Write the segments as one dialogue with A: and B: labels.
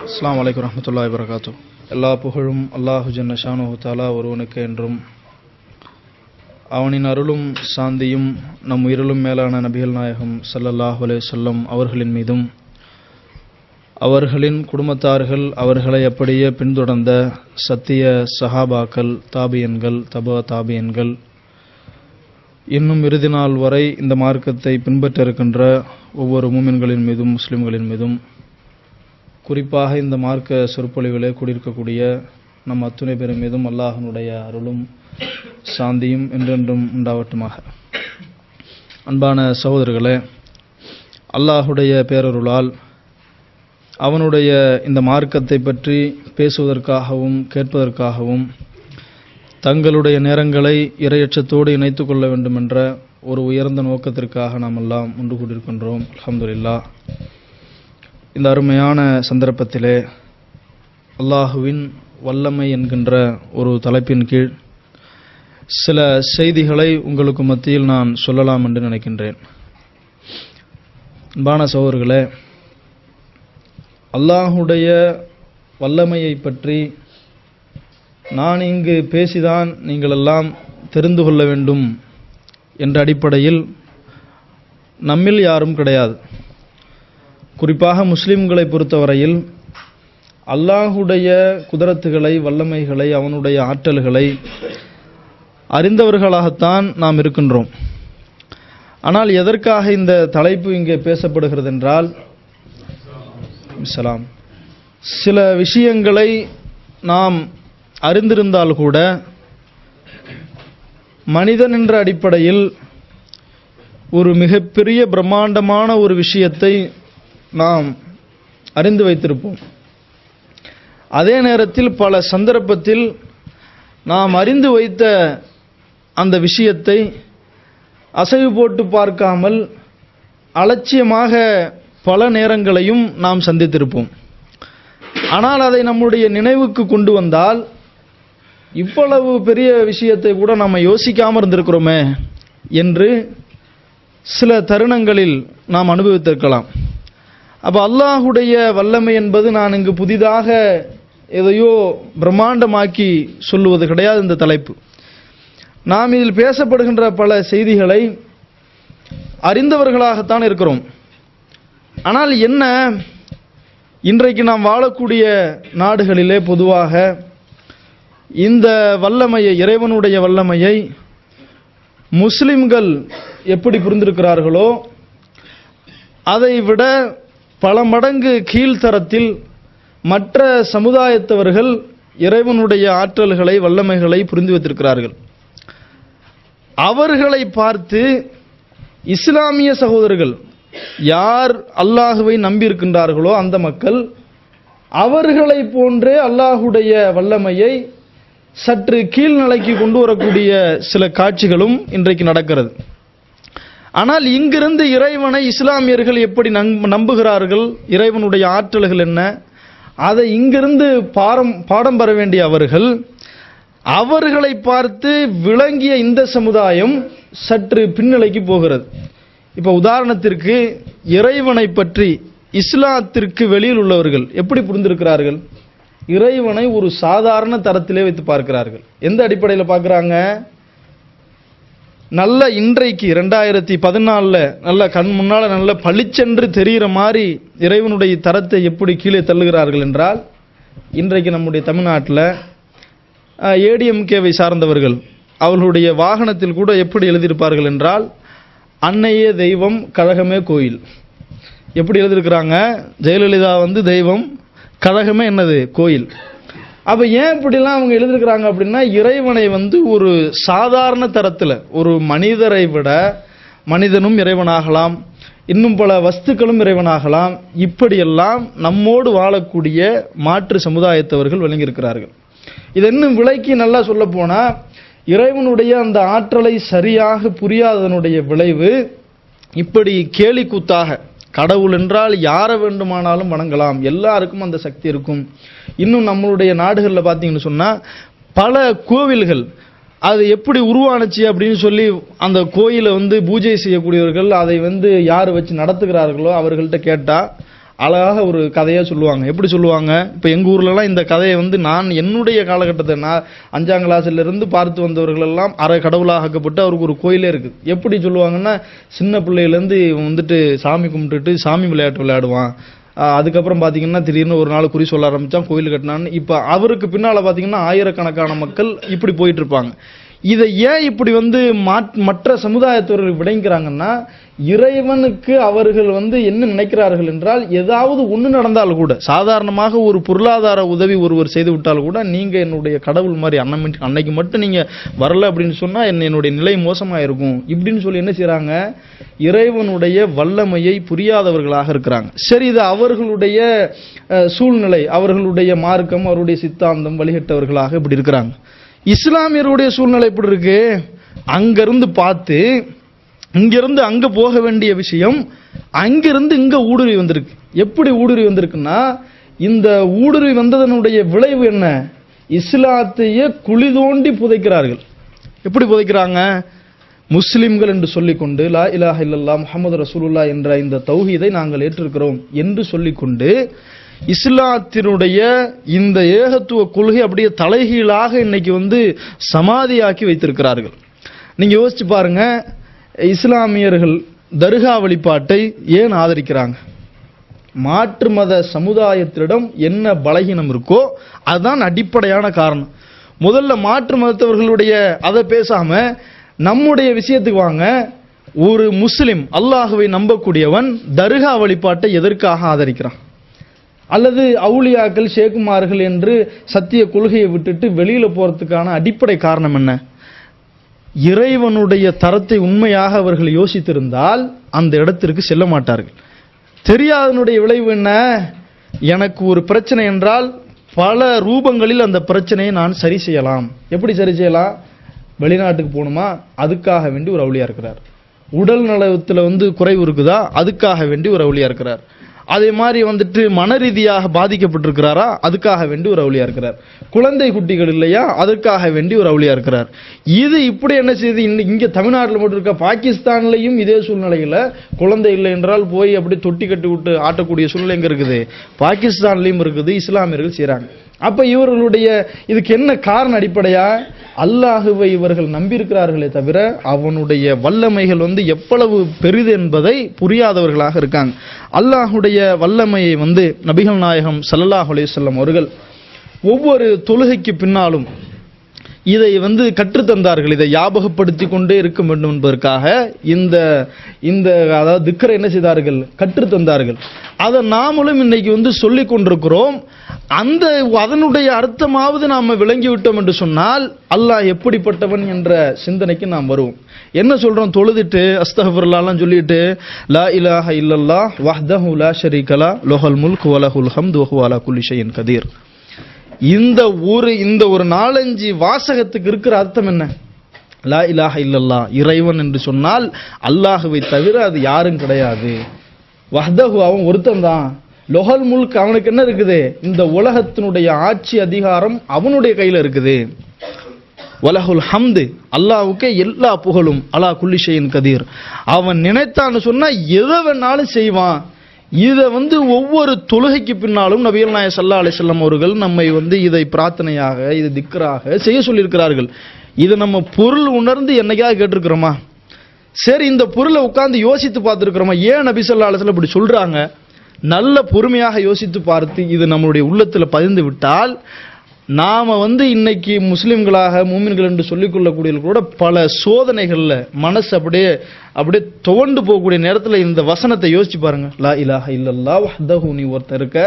A: அஸ்ஸலாமு அலைக்கும் வரஹ்மத்துல்லாஹி வபரகாத்துஹு. எல்லா புகழும் அல்லாஹு ஜல்ல ஷானுஹு தஆலா ஒருவனுக்கு என்றும், அவனின் அருளும் சாந்தியும் நம் உயிரிலும் மேலான நபிகள் நாயகம் ஸல்லல்லாஹு அலைஹி வஸல்லம் அவர்களின் மீதும், அவர்களின் குடும்பத்தார்கள், அவர்களை அப்படியே பின்தொடர்ந்த சத்திய சஹாபாக்கள், தாபியன்கள், தபா தாபியன்கள், இன்னும் இறுதி நாள் வரை இந்த மார்க்கத்தை பின்பற்ற இருக்கின்ற ஒவ்வொரு மூமின்களின் மீதும், முஸ்லிம்களின் மீதும், குறிப்பாக இந்த மார்க்க சொற்பொழிவிலே கூடியிருக்கக்கூடிய நம் அத்துணை பேர் மீதும் அல்லாஹ்வினுடைய அருளும் சாந்தியும் என்றென்றும் உண்டாவட்டுமாக. அன்பான சகோதரர்களே, அல்லாஹுடைய பேரருளால் அவனுடைய இந்த மார்க்கத்தை பற்றி பேசுவதற்காகவும் கேட்பதற்காகவும் தங்களுடைய நேரங்களை இறையச்சத்தோடு இணைத்து கொள்ள வேண்டும் என்ற ஒரு உயர்ந்த நோக்கத்திற்காக நாம் எல்லாம் ஒன்று கூடியிருக்கின்றோம். அல்ஹம்துலில்லாஹ். இந்த அருமையான சந்தர்ப்பத்திலே அல்லாஹுவின் வல்லமை என்கின்ற ஒரு தலைப்பின் கீழ் சில செய்திகளை உங்களுக்கு மத்தியில் நான் சொல்லலாம் என்று நினைக்கின்றேன். அன்பான சகோதரர்களே, அல்லாஹுடைய வல்லமையை பற்றி நான் இங்கு பேசிதான் நீங்கள் எல்லாம் தெரிந்து கொள்ள வேண்டும் என்ற அடிப்படையில் நம்மில் யாரும் கிடையாது. குறிப்பாக முஸ்லிம்களை பொறுத்தவரையில் அல்லாஹுடைய குதரத்துகளை, வல்லமைகளை, அவனுடைய ஆற்றல்களை அறிந்தவர்களாகத்தான் நாம் இருக்கின்றோம். ஆனால் எதற்காக இந்த தலைப்பு இங்கே பேசப்படுகிறது என்றால், சில விஷயங்களை நாம் அறிந்திருந்தால் கூட மனிதன் என்ற அடிப்படையில் ஒரு மிகப்பெரிய பிரம்மாண்டமான ஒரு விஷயத்தை நாம் அறிந்து வைத்திருப்போம். அதே நேரத்தில் பல சந்தர்ப்பத்தில் நாம் அறிந்து வைத்த அந்த விஷயத்தை அசைவு போட்டு பார்க்காமல் அலட்சியமாக பல நேரங்களையும் நாம் சந்தித்திருப்போம். ஆனால் அதை நம்முடைய நினைவுக்கு கொண்டு வந்தால், இவ்வளவு பெரிய விஷயத்தை கூட நாம் யோசிக்காமல் இருந்திருக்கிறோமே என்று சில தருணங்களில் நாம் அனுபவித்திருக்கலாம். அப்போ அல்லாஹுடைய வல்லமை என்பது நான் இங்கு புதிதாக எதையோ பிரம்மாண்டமாக்கி சொல்லுவது கிடையாது. இந்த தலைப்பு நாம் இதில் பேசப்படுகின்ற பல செய்திகளை அறிந்தவர்களாகத்தான் இருக்கிறோம். ஆனால் என்ன, இன்றைக்கு நாம் வாழக்கூடிய நாடுகளிலே பொதுவாக இந்த வல்லமையை, இறைவனுடைய வல்லமையை முஸ்லிம்கள் எப்படி புரிந்திருக்கிறார்களோ அதை விட பல மடங்கு கீழ்த்தரத்தில் மற்ற சமுதாயத்தவர்கள் இறைவனுடைய ஆற்றல்களை, வல்லமைகளை புரிந்து வைத்திருக்கிறார்கள். அவர்களை பார்த்து இஸ்லாமிய சகோதரர்கள், யார் அல்லாஹுவை நம்பியிருக்கின்றார்களோ அந்த மக்கள், அவர்களை போன்றே அல்லாஹுடைய வல்லமையை சற்று கீழ்நிலைக்கு கொண்டு வரக்கூடிய சில காட்சிகளும் இன்றைக்கு நடக்கிறது. ஆனால் இங்கிருந்து இறைவனை இஸ்லாமியர்கள் எப்படி நம்புகிறார்கள், இறைவனுடைய ஆற்றல்கள் என்ன, அதை இங்கிருந்து பாடம் பெற வேண்டிய அவர்களை பார்த்து விளங்கிய இந்த சமுதாயம் சற்று பின்னிலைக்கு போகிறது. இப்போ உதாரணத்திற்கு, இறைவனை பற்றி இஸ்லாத்திற்கு வெளியில் உள்ளவர்கள் எப்படி புரிந்திருக்கிறார்கள்? இறைவனை ஒரு சாதாரண தரத்திலே வைத்து பார்க்கிறார்கள். எந்த அடிப்படையில் பார்க்குறாங்க? நல்ல இன்றைக்கு 2014 நல்ல கண் முன்னால் நல்ல பளிச்சென்று தெரிகிற மாதிரி இறைவனுடைய தரத்தை எப்படி கீழே தள்ளுகிறார்கள் என்றால், இன்றைக்கு நம்முடைய தமிழ்நாட்டில் ஏடிஎம்கேவை சார்ந்தவர்கள் அவர்களுடைய வாகனத்தில் கூட எப்படி எழுதியிருப்பார்கள் என்றால், அன்னையே தெய்வம், கழகமே கோயில். எப்படி எழுதியிருக்கிறாங்க? ஜெயலலிதா தெய்வம், கழகமே என்னது? கோயில். அப்போ ஏன் இப்படிலாம் அவங்க எழுதியிருக்கிறாங்க அப்படின்னா, இறைவனை ஒரு சாதாரண தரத்தில், ஒரு மனிதரை விட மனிதனும் இறைவனாகலாம், இன்னும் பல வஸ்துக்களும் இறைவனாகலாம், இப்படியெல்லாம் நம்மோடு வாழக்கூடிய மாற்று சமுதாயத்தவர்கள் விளங்கியிருக்கிறார்கள். இது இன்னும் விலைக்கு நல்லா சொல்ல போனால், இறைவனுடைய அந்த ஆற்றலை சரியாக புரியாததனுடைய விளைவு இப்படி கேலி கூத்தாக, கடவுள் என்றால் யாரை வேண்டுமானாலும் வணங்கலாம், எல்லாருக்கும் அந்த சக்தி இருக்கும். இன்னும் நம்மளுடைய நாடுகளில் பார்த்தீங்கன்னு சொன்னால் பல கோவில்கள் அது எப்படி உருவானுச்சு அப்படின்னு சொல்லி அந்த கோயிலை பூஜை செய்யக்கூடியவர்கள் அதை யார் வச்சு நடத்துகிறார்களோ அவர்கள்ட்ட கேட்டால் அழகாக ஒரு கதையாக சொல்லுவாங்க. எப்படி சொல்லுவாங்க? இப்போ எங்கள் ஊர்லலாம் இந்த கதையை வந்து நான் என்னுடைய காலகட்டத்தை நான் 5ஆம் கிளாஸிலிருந்து பார்த்து வந்தவர்கள் எல்லாம் அரை கடவுளாக ஆக்கப்பட்டு அவருக்கு ஒரு கோயிலே இருக்குது. எப்படி சொல்லுவாங்கன்னா, சின்ன பிள்ளையிலேருந்து வந்துட்டு சாமி கும்பிட்டுட்டு சாமி விளையாட்டு விளையாடுவான். அதுக்கப்புறம் பார்த்தீங்கன்னா திடீர்னு ஒரு நாள் குறி சொல்ல ஆரம்பித்தான், கோயில் கட்டினான்னு. இப்போ அவருக்கு பின்னால் பார்த்தீங்கன்னா ஆயிரக்கணக்கான மக்கள் இப்படி போயிட்டு இருப்பாங்க. இதை ஏன் இப்படி வந்து மற்ற சமுதாயத்தவர்கள் விடைங்கிறாங்கன்னா, இறைவனுக்கு அவர்கள் வந்து என்ன நினைக்கிறார்கள் என்றால், ஏதாவது ஒன்று நடந்தால் கூட, சாதாரணமாக ஒரு பொருளாதார உதவி ஒருவர் செய்து விட்டால் கூட, நீங்கள் என்னுடைய கடவுள் மாதிரி அன்னைக்கு மட்டும் நீங்கள் வரல அப்படின்னு சொன்னால் என்னுடைய நிலை மோசமாக இருக்கும் இப்படின்னு சொல்லி என்ன செய்கிறாங்க, இறைவனுடைய வல்லமையை புரியாதவர்களாக இருக்கிறாங்க. சரி, இது அவர்களுடைய சூழ்நிலை, அவர்களுடைய மார்க்கம், அவருடைய சித்தாந்தம் வழிகட்டவர்களாக இப்படி இருக்கிறாங்க. இஸ்லாமியருடைய சூழ்நிலை எப்படி இருக்கு? அங்கிருந்து பார்த்து இங்கிருந்து அங்க போக வேண்டிய விஷயம் அங்கிருந்து இங்க ஊடுருவி வந்திருக்கு. எப்படி ஊடுருவி வந்திருக்குன்னா, இந்த ஊடுருவி வந்ததனுடைய விளைவு என்ன? இஸ்லாத்தையே குழி தோண்டி புதைக்கிறார்கள். எப்படி புதைக்கிறாங்க? முஸ்லிம்கள் என்று சொல்லிக்கொண்டு லா இலாஹ இல்லல்லாஹ் முஹம்மது ரசூலுல்லாஹ் என்ற இந்த தௌஹீதை நாங்கள் ஏற்றிருக்கிறோம் என்று சொல்லிக்கொண்டு இஸ்லாத்தினுடைய இந்த ஏகத்துவ கொள்கை அப்படியே தலைகீழாக இன்னைக்கு வந்து சமாதியாக்கி வைத்திருக்கிறார்கள். நீங்க யோசிச்சு பாருங்க, இஸ்லாமியர்கள் தர்கா வழிபாட்டை ஏன் ஆதரிக்கிறாங்க? மாற்று மத சமுதாயத்திடம் என்ன பலகீனம் இருக்கோ அதுதான் அடிப்படையான காரணம். முதல்ல மாற்று மதத்தவர்களுடைய அதை பேசாம நம்முடைய விஷயத்துக்கு வாங்க. ஒரு முஸ்லிம் அல்லாஹுவை நம்பக்கூடியவன் தர்கா வழிபாட்டை எதற்காக ஆதரிக்கிறான்? அல்லது அவுலியாக்கள் ஷேகுமார்கள் என்று சத்திய கொள்கையை விட்டுட்டு வெளியில போறதுக்கான அடிப்படை காரணம் என்ன? இறைவனுடைய தரத்தை உண்மையாக அவர்கள் யோசித்திருந்தால் அந்த இடத்திற்கு செல்ல மாட்டார்கள். தெரியாதனுடைய விளைவு என்ன? எனக்கு ஒரு பிரச்சனை என்றால் பல ரூபங்களில் அந்த பிரச்சனையை நான் சரி செய்யலாம். எப்படி சரி செய்யலாம்? வெளிநாட்டுக்கு போகணுமா, அதுக்காக வேண்டி ஒரு அவுலியா இருக்கிறார். உடல் நலத்தில் வந்து குறைவு இருக்குதா, அதுக்காக வேண்டி ஒரு அவுலியா இருக்கிறார். அதே மாதிரி வந்துட்டு மன ரீதியாக பாதிக்கப்பட்டிருக்கிறாரா, அதுக்காக வேண்டி ஒரு அவுலியா இருக்கிறார். குழந்தை குட்டிகள் இல்லையா, அதற்காக வேண்டி ஒரு அவுலியா இருக்கிறார். இது இப்படி என்ன செய்யுது? இங்க தமிழ்நாட்டில் மட்டும் இருக்க, பாகிஸ்தான்லையும் இதே சூழ்நிலையில் குழந்தை இல்லை என்றால் போய் அப்படி தொட்டி கட்டி விட்டு ஆட்டக்கூடிய சூழ்நிலை எங்க இருக்குது? பாகிஸ்தான்லையும் இருக்குது. இஸ்லாமியர்கள் செய்றாங்க. அப்ப இவர்களுடைய இதுக்கு என்ன காரணம்? அடிப்படையா அல்லாஹுவை இவர்கள் நம்பியிருக்கிறார்களே தவிர அவனுடைய வல்லமைகள் வந்து எவ்வளவு பெரிது என்பதை புரியாதவர்களாக இருக்காங்க. அல்லாஹுடைய வல்லமையை வந்து நபிகள் நாயகம் ஸல்லல்லாஹு அலைஹி வஸல்லம் அவர்கள் ஒவ்வொரு தொழுகைக்கு பின்னாலும் இதை வந்து கற்றுத்தந்தார்கள். இதை ஞாபகப்படுத்தி கொண்டே இருக்க வேண்டும் என்பதற்காக இந்த அதாவது திக்ரை என்ன செய்தார்கள்? கற்றுத்தந்தார்கள். அதை நாமளும் இன்னைக்கு வந்து சொல்லிக் கொண்டிருக்கிறோம். அதனுடைய அர்த்தமாவது நாம விளங்கிவிட்டோம் என்று சொன்னால் அல்லாஹ் எப்படிப்பட்டவன் என்ற சிந்தனைக்கு நாம் வருவோம். என்ன சொல்றோம்? தொழுதுட்டு அஸ்தக்ஃபிருல்லாஹ்லாம் சொல்லிட்டு லா இலாஹ இல்லல்லாஹ் வஹ்தஹு லா ஷரீக லஹு லஹுல் முல்கு வ லஹுல் ஹம்து வ ஹுவ அலா குல்லி ஷைஇன் கதீர். இந்த ஒரு 4-5 வாசகத்துக்கு இருக்கிற அர்த்தம் என்ன? லா இலாஹ இல்லல்லாஹ், இறைவன் என்று சொன்னால் அல்லாஹுவை தவிர அது யாரும் கிடையாது. வஹ்தஹு, அவன் ஒருத்தன் தான். லஹுல் முல்க், அவனுக்கு என்ன இருக்குது? இந்த உலகத்தினுடைய ஆட்சி அதிகாரம் அவனுடைய கையில இருக்குது. வலஹுல் ஹம்து, அல்லாஹ்வுக்கே எல்லா புகழும். அலா குல்லி ஷைஇன் கதீர், அவன் நினைத்தான்னு சொன்னா எதை வேணாலும் செய்வான். இதை வந்து ஒவ்வொரு தொழுகைக்கு பின்னாலும் நபிகள் நாயகம் ஸல்லல்லாஹு அலைஹி வஸல்லம் அவர்கள் நம்மை வந்து இதை பிரார்த்தனையாக, இது திக்ராக செய்ய சொல்லியிருக்கிறார்கள். இதை நம்ம பொருள் உணர்ந்து என்னைக்காவது கேட்டிருக்கிறோமா? சரி, இந்த பொருளை உட்கார்ந்து யோசித்து பார்த்துருக்கிறோமா? ஏன் நபி ஸல்லல்லாஹு அலைஹி வஸல்லம் இப்படி சொல்றாங்க? நல்ல பொறுமையாக யோசித்து பார்த்து இது நம்மளுடைய உள்ளத்தில் பதிந்து விட்டால் நாம வந்து இன்னைக்கு முஸ்லிம்களாக மூமின்கள் என்று சொல்லிக் கொள்ளக்கூடிய கூட பல சோதனைகள்ல மனசு அப்படியே துவண்டு போகக்கூடிய நேரத்தில் இந்த வசனத்தை யோசிச்சு பாருங்க. லா இலாஹ இல்லல்லாஹ் வஹ்தஹு, நீ ஒருத்தர் இருக்க,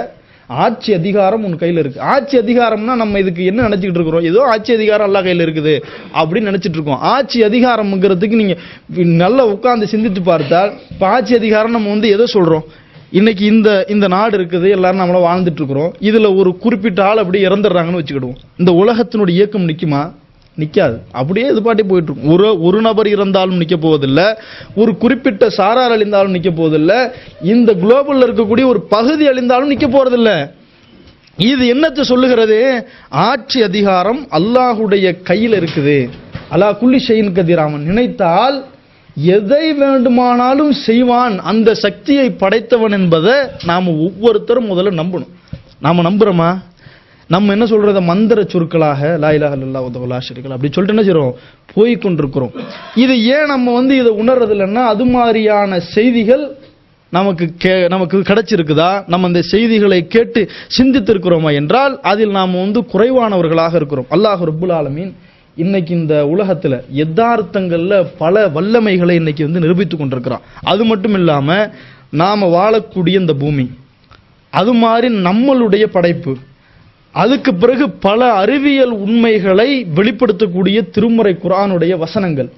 A: ஆட்சி அதிகாரம் உன் கையில் இருக்கு. ஆட்சி அதிகாரம்னா நம்ம இதுக்கு என்ன நினைச்சிட்டு இருக்கிறோம்? ஏதோ ஆட்சி அதிகாரம் அல்லாஹ் கையில் இருக்குது அப்படின்னு நினைச்சிட்டு இருக்கோம். ஆட்சி அதிகாரம்ங்கிறதுக்கு நீங்க நல்லா உட்கார்ந்து சிந்தித்து பார்த்தால் இப்ப ஆட்சி அதிகாரம் நம்ம வந்து எதோ சொல்றோம்? இன்னைக்கு இந்த நாடு இருக்குது, எல்லாரும் நம்மள வாழ்ந்துட்டு இருக்கிறோம். இதுல ஒரு குறிப்பிட்ட ஆள் அப்படியே இறந்துடுறாங்கன்னு வச்சுக்கிடுவோம். இந்த உலகத்தினுடைய இயக்கம் நிக்குமா? நிக்காது. அப்படியே இது பாட்டி போயிட்டு இருக்கும். ஒரு நபர் இறந்தாலும் நிக்க போவதில்லை, ஒரு குறிப்பிட்ட சாரார் அழிந்தாலும் நிக்க போவதில்லை, இந்த குளோபல்ல இருக்கக்கூடிய ஒரு பகுதி அழிந்தாலும் நிக்க போறதில்லை. இது என்னத்தை சொல்லுகிறது? ஆட்சி அதிகாரம் அல்லாஹுடைய கையில் இருக்குது. அலா குல்லி ஷைஇன் கதீர், அவன் நினைத்தால் எதை வேண்டுமானாலும் செய்வான், அந்த சக்தியை படைத்தவன் என்பதை நாம் ஒவ்வொருத்தரும் முதல்ல நம்பணும். நாம் நம்புறோமா? நம்ம என்ன சொல்றத மந்திர சொற்களாக லா இலாஹ இல்லல்லாஹ் வஹ்தஹு லா ஷரீக லஹு அப்படி சொல்லிட்டு என்ன செய்றோம், போய் கொண்டிருக்கிறோம். இது ஏன் நம்ம இதை உணர்றது இல்லைன்னா, அது மாதிரியான செய்திகள் நமக்கு கிடைச்சிருக்குதா, நம்ம அந்த செய்திகளை கேட்டு சிந்தித்திருக்கிறோமா என்றால் அதில் நாம் குறைவானவர்களாக இருக்கிறோம். அல்லாஹ் ரப்புல் ஆலமீன் இன்னைக்கு இந்த உலகத்துல யதார்த்தங்கள்ல பல வல்லமைகளை இன்னைக்கு நிரூபித்துக் கொண்டிருக்கிறான். அது மட்டும் இல்லாம நாம வாழக்கூடிய இந்த பூமி, அது மாதிரி நம்மளுடைய படைப்பு, அதுக்கு பிறகு பல அறிவியல் உண்மைகளை வெளிப்படுத்தக்கூடிய திருமறை குர்ஆனுடைய வசனங்கள்,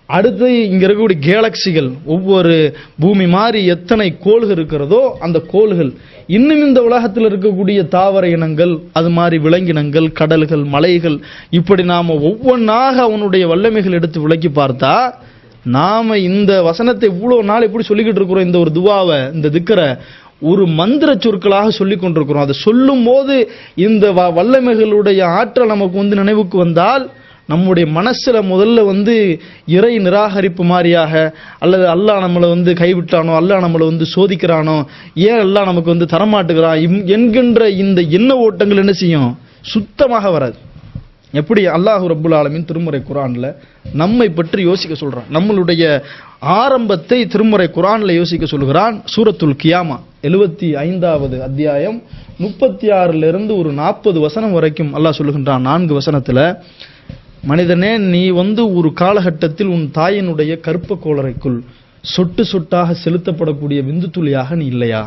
A: அடுத்து இங்க இருக்கக்கூடிய கேலக்சிகள், ஒவ்வொரு பூமி மாதிரி எத்தனை கோள்கள் இருக்கிறதோ அந்த கோள்கள், இன்னும் இந்த உலகத்தில் இருக்கக்கூடிய தாவர இனங்கள், அது மாதிரி விலங்கினங்கள், கடல்கள், மலைகள், இப்படி நாம ஒவ்வொன்றாக அவனுடைய வல்லமைகள் எடுத்து விளக்கி பார்த்தா, நாம இந்த வசனத்தை இவ்வளவு நாள் எப்படி சொல்லிக்கிட்டு இருக்கிறோம், இந்த ஒரு துவாவை, இந்த திக்கரை ஒரு மந்திர சொற்களாக சொல்லிக் கொண்டிருக்கிறோம். அதை சொல்லும் போது இந்த வல்லமைகளுடைய ஆற்றல் நமக்கு நினைவுக்கு வந்தால், நம்முடைய மனசுல முதல்ல இறை நிராகரிப்பு மாதிரியாக, அல்லது அல்லாஹ் நம்மளை கைவிட்டானோ, அல்லாஹ் நம்மளை சோதிக்கிறானோ, ஏன் அல்லாஹ் நமக்கு தரமாட்டுகிறான் என்கின்ற இந்த எண்ண ஓட்டங்கள் என்ன செய்யும், சுத்தமாக வராது. எப்படி அல்லாஹ் ரப்புல் ஆலமீன் திருமறை குர்ஆன்ல நம்மை பற்றி யோசிக்க சொல்றான், நம்மளுடைய ஆரம்பத்தை திருமறை குர்ஆன்ல யோசிக்க சொல்கிறான். சூரத்துல் கியாமா 75வது அத்தியாயம் 36 ஒரு 40 வசனம் வரைக்கும் அல்லாஹ் சொல்லுகின்றான். 4 வசனத்துல, மனிதனே, நீ ஒரு காலகட்டத்தில் உன் தாயினுடைய கற்ப கோளரைக்குள் சொட்டு சொட்டாக செலுத்தப்படக்கூடிய விந்து துளியாக நீ இல்லையா?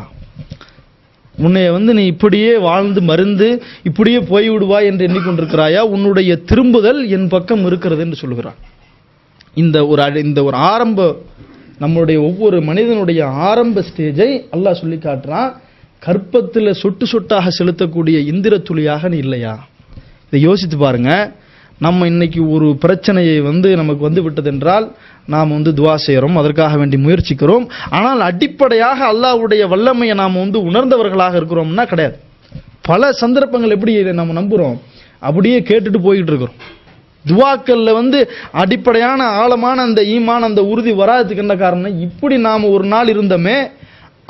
A: உன்னை நீ இப்படியே வாழ்ந்து மருந்து இப்படியே போய்விடுவாய் என்று எண்ணிக்கொண்டிருக்கிறாயா? உன்னுடைய திரும்புதல் என் பக்கம் இருக்கிறது என்று சொல்லுகிறான். இந்த ஒரு ஆரம்ப, நம்முடைய ஒவ்வொரு மனிதனுடைய ஆரம்ப ஸ்டேஜை அல்லாஹ் சொல்லி காட்டுறான். கற்பத்தில் சொட்டு சொட்டாக செலுத்தக்கூடிய இந்திர துளியாக நீ இல்லையா? இதை யோசித்து பாருங்க. நம்ம இன்னைக்கு ஒரு பிரச்சனையை நமக்கு விட்டதென்றால் நாம் துவா செய்கிறோம், அதற்காக வேண்டி முயற்சிக்கிறோம். ஆனால் அடிப்படையாக அல்லாஹ்வுடைய வல்லமையை நாம் உணர்ந்தவர்களாக இருக்கிறோம்னா கிடையாது. பல சந்தர்ப்பங்கள் எப்படி நம்ம நம்புறோம், அப்படியே கேட்டுட்டு போயிட்டு இருக்கிறோம். துவாக்கல்ல அடிப்படையான ஆழமான அந்த ஈமான், அந்த உறுதி வராததுக்கு என்ன காரணம், இப்படி நாம் ஒரு நாள் இருந்தோமே,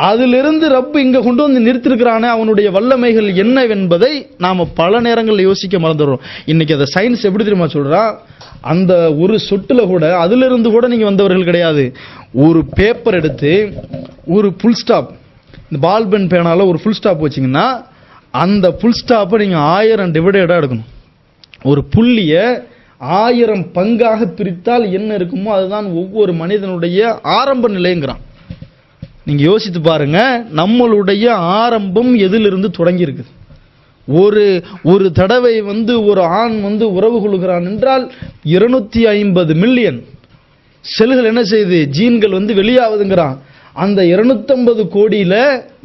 A: அதிலிருந்து ரப்பு இங்க கொண்டு நிறுத்திருக்கிறானே, அவனுடைய வல்லமைகள் என்னவென்பதை நாம பல நேரங்களில் யோசிக்க மறந்துடுறோம். இன்னைக்கு அதை சயின்ஸ் எப்படி தெரியுமா சொல்றா, அந்த ஒரு சொட்டுல கூட, அதிலிருந்து கூட நீங்க வந்தவர்கள் கிடையாது. ஒரு பேப்பர் எடுத்து ஒரு புல் ஸ்டாப், இந்த பால் பென் பேனால ஒரு புல் ஸ்டாப் வச்சிங்கன்னா, அந்த புல் ஸ்டாப்பை நீங்க 1000 டிவைடடா எடுக்கணும். ஒரு புள்ளிய 1000 பங்காக பிரித்தால் என்ன இருக்குமோ அதுதான் ஒவ்வொரு மனிதனுடைய ஆரம்ப நிலைங்கிறான். நீங்க யோசித்து பாருங்க, நம்மளுடைய ஆரம்பம் எதிலிருந்து தொடங்கி இருக்குது. ஒரு தடவை ஒரு ஆண் உறவு கொள்கிறான் என்றால் 250 மில்லியன் செல்கள் என்ன செய்யுது, ஜீன்கள் வெளியாகுதுங்கிறான். அந்த 250 கோடியில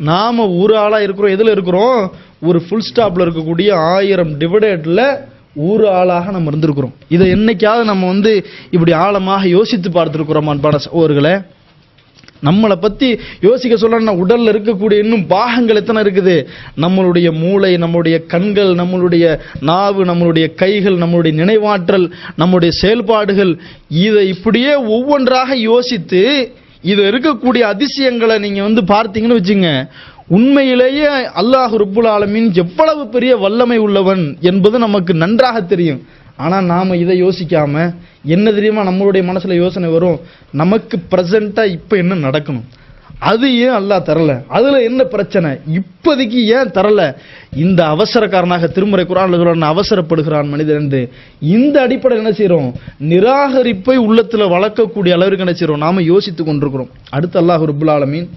A: நாம ஒரு ஆளா இருக்கிறோம். எதுல இருக்கிறோம், ஒரு ஃபுல் ஸ்டாப்ல இருக்கக்கூடிய 1000 டிவைடட்ல ஒரு ஆளாக நம்ம இருந்திருக்கிறோம். இதை என்னைக்காவது நம்ம இப்படி ஆழமாக யோசித்து பார்த்திருக்கிறோம் அன்பான சகோதரர்களே? நம்மளை பத்தி யோசிக்க சொல்ல, உடல்ல இருக்கக்கூடிய இன்னும் பாகங்கள் எத்தனை இருக்குது. நம்மளுடைய மூளை, நம்மளுடைய கண்கள், நம்மளுடைய நாவு, நம்மளுடைய கைகள், நம்மளுடைய நினைவாற்றல், நம்முடைய செயல்பாடுகள், இதை இப்படியே ஒவ்வொன்றாக யோசித்து இது இருக்கக்கூடிய அதிசயங்களை நீங்க பார்த்தீங்கன்னு வச்சுங்க, உண்மையிலேயே அல்லாஹ் ரப்புல் ஆலமீன் எவ்வளவு பெரிய வல்லமை உள்ளவன் என்பது நமக்கு நன்றாக தெரியும். ஆனா நாம இதை யோசிக்காம, என்ன தெரியுமா நம்மளுடைய மனசுல யோசனை வரும், நமக்கு பிரசண்டா இப்ப என்ன நடக்கணும், அது ஏன் அல்லாஹ் தரல, அதுல என்ன பிரச்சனை, இப்போதைக்கு ஏன் தரல, இந்த அவசரக்காரனாக திருமறை குர்ஆன்ல அவசரப்படுகிறான் மனிதன் என்று இந்த அடிப்படையில் என்ன செய்யறோம், நிராகரிப்பை உள்ளத்துல வளர்க்கக்கூடிய அளவிற்கு என்ன செய்யறோம், நாம யோசித்துக் கொண்டிருக்கிறோம். அடுத்து அல்லாஹ் ரப்புல் ஆலமீன்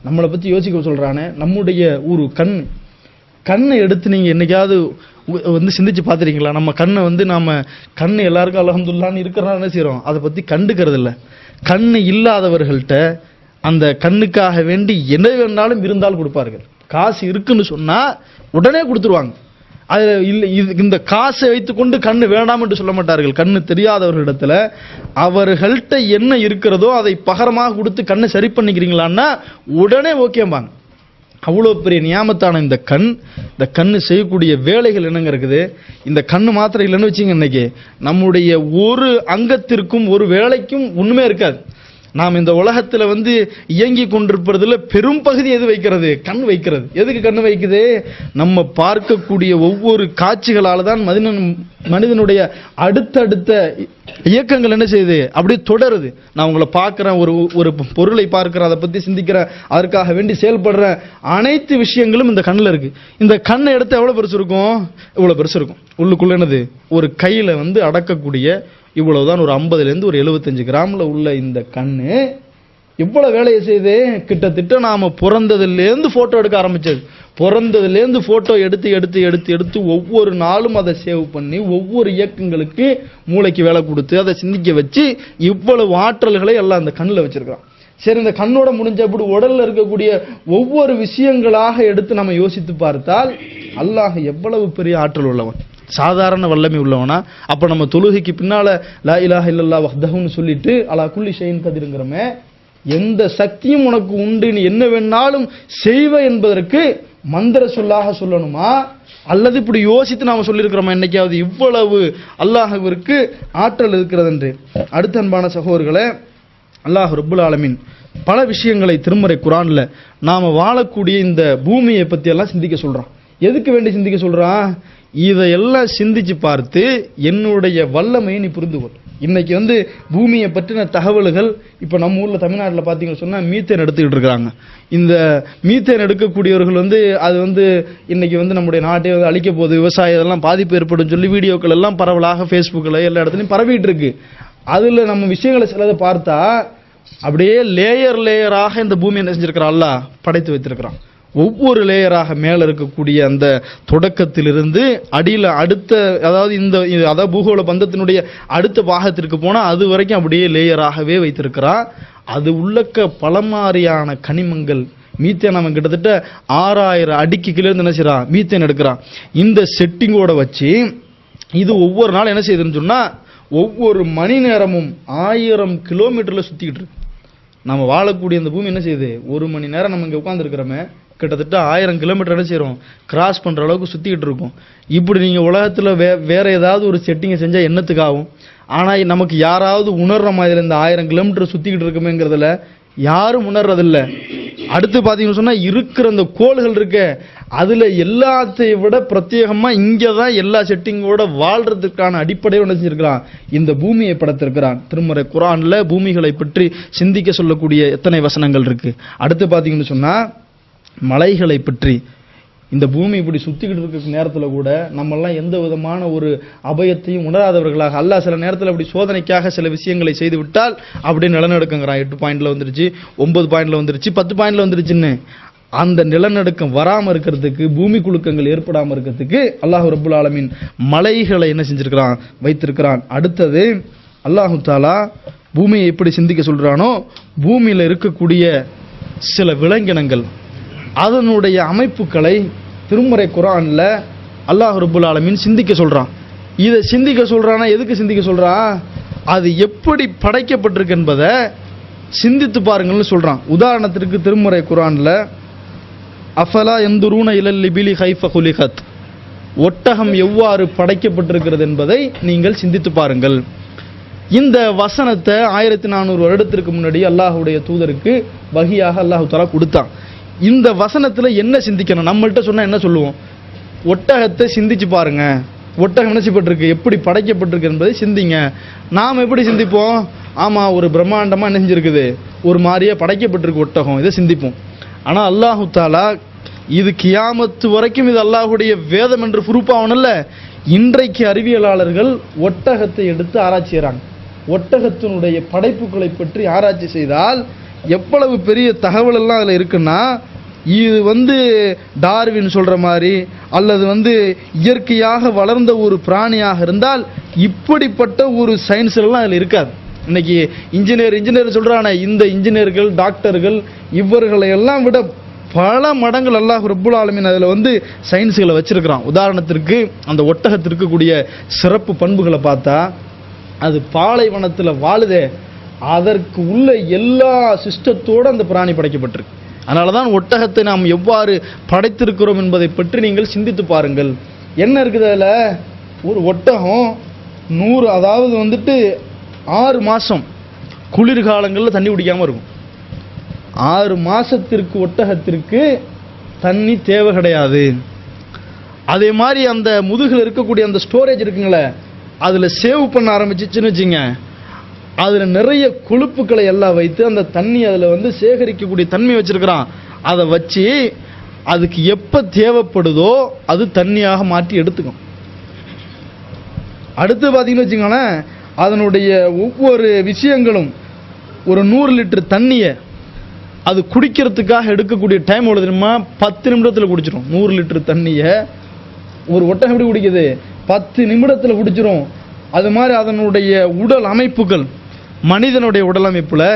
A: நம்மளை பத்தி யோசிக்க சொல்றானே, நம்முடைய ஒரு கண்ணை எடுத்து நீங்க என்னைக்காவது சிந்திச்சு பார்த்துருக்கீங்களா? நம்ம கண்ணை நாம கண்ணு எல்லாருக்கும் அல்ஹம்துலில்லாஹ்னு இருக்கிறனால என்ன செய்யறோம், அதை பத்தி கண்டுக்கிறது இல்லை. கண்ணு இல்லாதவர்கள்ட்ட அந்த கண்ணுக்காக வேண்டி என்ன வேணாலும் இருந்தால் கொடுப்பார்கள். காசு இருக்குன்னு சொன்னா உடனே கொடுத்துருவாங்க. அது இல்லை, இந்த காசை வைத்துக்கொண்டு கண்ணு வேண்டாம் என்று சொல்ல மாட்டார்கள். கண்ணு தெரியாதவர்களிடத்துல அவர்கள்ட்ட என்ன இருக்கிறதோ அதை பகரமாக கொடுத்து கண்ணை சரி பண்ணிக்கிறீங்களான்னா உடனே ஓகேம்பாங்க. அவ்வளோ பெரிய நியாமத்தான இந்த கண் செய்யக்கூடிய வேலைகள் என்னங்க இருக்குது. இந்த கண்ணு மாத்திரம் இல்லைன்னு வச்சுங்க, இன்னைக்கு நம்முடைய ஒரு அங்கத்திற்கும் ஒரு வேலைக்கும் ஒண்ணுமே இருக்காது. நாம் இந்த உலகத்துல இயங்கி கொண்டிருப்பதுல பெரும் பகுதி எது வைக்கிறது? கண் வைக்கிறது. எதுக்கு கண் வைக்குது? நம்ம பார்க்கக்கூடிய ஒவ்வொரு காட்சிகளால தான் மனிதனுடைய அடுத்தடுத்த இயக்கங்கள் என்ன செய்யுது, அப்படியே தொடருது. நான் உங்களை பார்க்கிறேன், ஒரு பொருளை பார்க்கிறேன், அதை பத்தி சிந்திக்கிறேன், அதற்காக வேண்டி செயல்படுற அனைத்து விஷயங்களும் இந்த கண்ணில் இருக்கு. இந்த கண்ணை எடுத்து எவ்வளவு பெருசு இருக்கும்? இவ்வளவு பெருசு இருக்கும். உள்ளுக்குள்ள என்னது, ஒரு கையில அடக்கக்கூடிய இவ்வளவுதான், ஒரு 50லேருந்து ஒரு 75 கிராம்ல உள்ள இந்த கண்ணு இவ்வளவு வேலையை செய்து கிட்டத்தட்ட நாம பிறந்ததுலேருந்து போட்டோ எடுக்க ஆரம்பிச்சது. பிறந்ததுலேருந்து போட்டோ எடுத்து எடுத்து எடுத்து எடுத்து ஒவ்வொரு நாளும் அதை சேவ் பண்ணி ஒவ்வொரு இயக்கங்களுக்கு மூளைக்கு வேலை கொடுத்து அதை சிந்திக்க வச்சு இவ்வளவு ஆற்றல்களை எல்லாம் அந்த கண்ணில் வச்சிருக்கான். சரி, இந்த கண்ணோட முடிஞ்ச அப்படி உடல்ல இருக்கக்கூடிய ஒவ்வொரு விஷயங்களாக எடுத்து நம்ம யோசித்து பார்த்தால் அல்லாஹ் எவ்வளவு பெரிய ஆற்றல் உள்ளவன், சாதாரண வல்லமை உள்ளவனா? அப்ப நம்ம தொழுகைக்கு பின்னால லா இலாஹ இல்லல்லாஹ் வஹ்தஹுன்னு சொல்லிட்டு அலா குல்லி ஷைஇன் கதீர்ங்கறமே, எந்த சக்தியும் உனக்கு உண்டு, நீ என்ன வேணாலும் செய்வ என்பதற்கு மந்திர சொல்லாக சொல்லணுமா, அல்லது இப்படி யோசித்து நாம சொல்லியிருக்கிறோமா என்னைக்காவது இவ்வளவு அல்லாஹ்விற்கு ஆற்றல் இருக்கிறது என்று? அடுத்த அன்பான சகோதரர்களே, அல்லாஹ் ரப்புல் ஆலமீன் பல விஷயங்களை திருமறை குர்ஆன்ல நாம வாழக்கூடிய இந்த பூமியை பத்தி எல்லாம் சிந்திக்க சொல்றான். எதுக்கு வேண்டி சிந்திக்க சொல்றான்? இதையெல்லாம் சிந்திச்சு பார்த்து என்னுடைய வல்லமையை நீ புரிந்து கொள். இன்னைக்கு பூமியை பற்றின தகவல்கள் இப்ப நம்ம ஊர்ல தமிழ்நாட்டில் பாத்தீங்கன்னு சொன்னா மீத்தேன் எடுத்துக்கிட்டு இருக்காங்க. இந்த மீத்தேன் எடுக்கக்கூடியவர்கள் அது இன்னைக்கு நம்முடைய நாட்டை அழிக்க போகுது, விவசாயம் இதெல்லாம் பாதிப்பு ஏற்படும் சொல்லி வீடியோக்கள் எல்லாம் பரவலாக ஃபேஸ்புக்கில் எல்லா இடத்துலையும் பரவிட்டு இருக்கு. அதுல நம்ம விஷயங்களை சிலதை பார்த்தா அப்படியே லேயராக இந்த பூமி என்ன செஞ்சிருக்கிறான், அல்லாஹ் படைத்து வைத்திருக்கிறான். ஒவ்வொரு லேயராக மேல இருக்கக்கூடிய அந்த தொடக்கத்திலிருந்து அடியில அடுத்த, அதாவது பூகோள பந்தத்தினுடைய அடுத்த பாகத்திற்கு போனா அது வரைக்கும் அப்படியே லேயராகவே வைத்திருக்கிறான். அது உள்ளக்க பலமாரியான கனிமங்கள் மீத்தேன் அவன் கிட்டத்தட்ட 6000 அடிக்கு கீழே இருந்து என்ன செய்யறான், மீத்தேன் எடுக்கிறான். இந்த செட்டிங்கோட வச்சு இது ஒவ்வொரு நாள் என்ன செய்யுதுன்னு சொன்னா ஒவ்வொரு மணி நேரமும் 1000 கிலோமீட்டர்ல சுத்திக்கிட்டு இருக்கு. நம்ம வாழக்கூடிய இந்த பூமி என்ன செய்யுது, ஒரு மணி நேரம் நம்ம இங்க உட்கார்ந்து இருக்கிறோமே, கிட்டத்தட்ட 1000 கிலோமீட்டர் என்ன செய்யறோம், கிராஸ் பண்ற அளவுக்கு சுத்திக்கிட்டு இருக்கும். இப்படி நீங்க உலகத்துல வேற ஏதாவது ஒரு செட்டிங்கை செஞ்சா என்னத்துக்கு ஆகும்? ஆனா நமக்கு யாராவது உணர்ற மாதிரி இந்த 1000 கிலோமீட்டர் சுத்திக்கிட்டு இருக்குமேங்கிறதுல யாரும் உணர்றதில்ல. அடுத்து பாத்தீங்கன்னு சொன்னா இருக்கிற அந்த கோள்கள் இருக்க அதுல எல்லாத்தையும் விட பிரத்யேகமா இங்கதான் எல்லா செட்டிங்கோட வாழ்றதுக்கான அடிப்படையை நினைச்சிருக்கிறான், இந்த பூமியை படைத்திருக்கிறான். திருமறை குர்ஆன்ல பூமிகளை பற்றி சிந்திக்க சொல்லக்கூடிய எத்தனை வசனங்கள் இருக்கு. அடுத்து பாத்தீங்கன்னு சொன்னா மலைகளை பற்றி, இந்த பூமி இப்படி சுத்திக்கிட்டு இருக்க நேரத்துல கூட நம்ம எல்லாம் எந்த விதமான ஒரு அபயத்தையும் உணராதவர்களாக அல்லாஹ் சில நேரத்தில் அப்படி சோதனைக்காக சில விஷயங்களை செய்து விட்டால் அப்படியே நிலநடுக்கங்கிறான். 8 பாயிண்ட்ல வந்துருச்சு, 9 பாயிண்ட்ல வந்துருச்சு, 10 பாயிண்ட்ல வந்துருச்சுன்னு. அந்த நிலநடுக்கம் வராம இருக்கிறதுக்கு, பூமி குலுக்கங்கள் ஏற்படாம இருக்கிறதுக்கு அல்லாஹ் ரப்புல் ஆலமீன் மலைகளை என்ன செஞ்சிருக்கிறான், வைத்திருக்கிறான். அடுத்தது அல்லாஹு தஆலா பூமியை எப்படி சிந்திக்க சொல்றானோ, பூமியில இருக்கக்கூடிய சில விலங்கினங்கள் அதனுடைய அமைப்புகளை திருமறை குர்ஆன்ல அல்லாஹ் ரப்புல் ஆலமீன் சிந்திக்க சொல்றான். இதை சிந்திக்க சொல்றானா எதுக்கு சிந்திக்க சொல்றான்? அது எப்படி படைக்கப்பட்டிருக்கு என்பதை சிந்தித்து பாருங்கள்னு சொல்றான். உதாரணத்திற்கு திருமறை குர்ஆன்ல அஃபலா யன்துரூன இலல் லிபிலி கைஃப குலிகத், ஒட்டகம் எவ்வாறு படைக்கப்பட்டிருக்கிறது என்பதை நீங்கள் சிந்தித்து பாருங்கள். இந்த வசனத்தை 1400 வருடத்திற்கு முன்னாடி அல்லாஹ்வுடைய தூதருக்கு வஹியாக அல்லாஹ் தஆலா கொடுத்தான். இந்த வசனத்துல என்ன சிந்திக்கணும்? நம்மள்ட்ட சொன்னா என்ன சொல்லுவோம்? ஒட்டகத்தை சிந்திச்சு பாருங்க, ஒட்டகம் என்ன செய்யப்பட்டிருக்கு, எப்படி படைக்கப்பட்டிருக்கு என்பதை சிந்திங்க. நாம் எப்படி சிந்திப்போம்? ஆமா, ஒரு பிரம்மாண்டமா என்ன செஞ்சிருக்குது, ஒரு மாதிரியா படைக்கப்பட்டிருக்கு ஒட்டகம், இதை சிந்திப்போம். ஆனா அல்லாஹு தஆலா இது கியாமத்து வரைக்கும் இது அல்லாஹ்வுடைய வேதம் என்று ப்ரூஃபாவனல்ல. இன்றைக்கு அறிவியலாளர்கள் ஒட்டகத்தை எடுத்து ஆராய்ச்சி செய்றாங்க. ஒட்டகத்தினுடைய படைப்புகளை பற்றி ஆராய்ச்சி செய்தால் எவ்வளவு பெரிய தகவல் எல்லாம் அதுல இருக்குன்னா, இது டார்வின் சொல்ற மாதிரி அல்லது இயற்கையாக வளர்ந்த ஒரு பிராணியாக இருந்தால் இப்படிப்பட்ட ஒரு சயின்ஸ் எல்லாம் அதுல இருக்காது. இன்னைக்கு இன்ஜினியர் சொல்றானே, இந்த இன்ஜினியர்கள் டாக்டர்கள் இவர்களை எல்லாம் விட பல மடங்கள் அல்லாஹ் ரப்புல் ஆலமீன் அதுல சயின்ஸ்களை வச்சிருக்கிறான். உதாரணத்திற்கு அந்த ஒட்டகத்திற்கு கூடிய சிறப்பு பண்புகளை பார்த்தா, அது பாலைவனத்துல வாழுதே, அதற்கு உள்ள எல்லா சிஸ்டத்தோட அந்த பிராணி படைக்கப்பட்டிருக்கு. அதனால தான் ஒட்டகத்தை நாம் எவ்வாறு படைத்திருக்கிறோம் என்பதை பற்றி நீங்கள் சிந்தித்து பாருங்கள். என்ன இருக்குது அதில்? ஒரு ஒட்டகம் 100, அதாவது வந்துட்டு 6 மாதம் குளிர்காலங்களில் தண்ணி குடிக்காமல் இருக்கும். 6 மாதத்திற்கு ஒட்டகத்திற்கு தண்ணி தேவை கிடையாது. அதே மாதிரி அந்த முதுகில் இருக்கக்கூடிய அந்த ஸ்டோரேஜ் இருக்குங்களே, அதில் சேவ் பண்ண ஆரம்பிச்சிச்சுன்னு வச்சுங்க, அதில் நிறைய கொழுப்புக்களை எல்லாம் வைத்து அந்த தண்ணி அதில் வந்து சேகரிக்கக்கூடிய தன்மை வச்சிருக்கிறான். அதை வச்சு அதுக்கு எப்போ தேவைப்படுதோ அது தண்ணியாக மாற்றி எடுத்துக்கும். அடுத்து பார்த்தீங்கன்னு வச்சுக்கோங்களேன், அதனுடைய ஒவ்வொரு விஷயங்களும் ஒரு 100 லிட்டர் தண்ணியை அது குடிக்கிறதுக்காக எடுக்கக்கூடிய டைம் எவ்வளோ தெரியுமா? 10 நிமிடத்தில் குடிச்சிடும். 100 லிட்டர் தண்ணியை ஒரு ஒட்டகம் எப்படி குடிக்குது? 10 நிமிடத்தில் குடிச்சிடும். அது மாதிரி அதனுடைய உடல் அமைப்புகள், மனிதனுடைய உடல் அமைப்பில்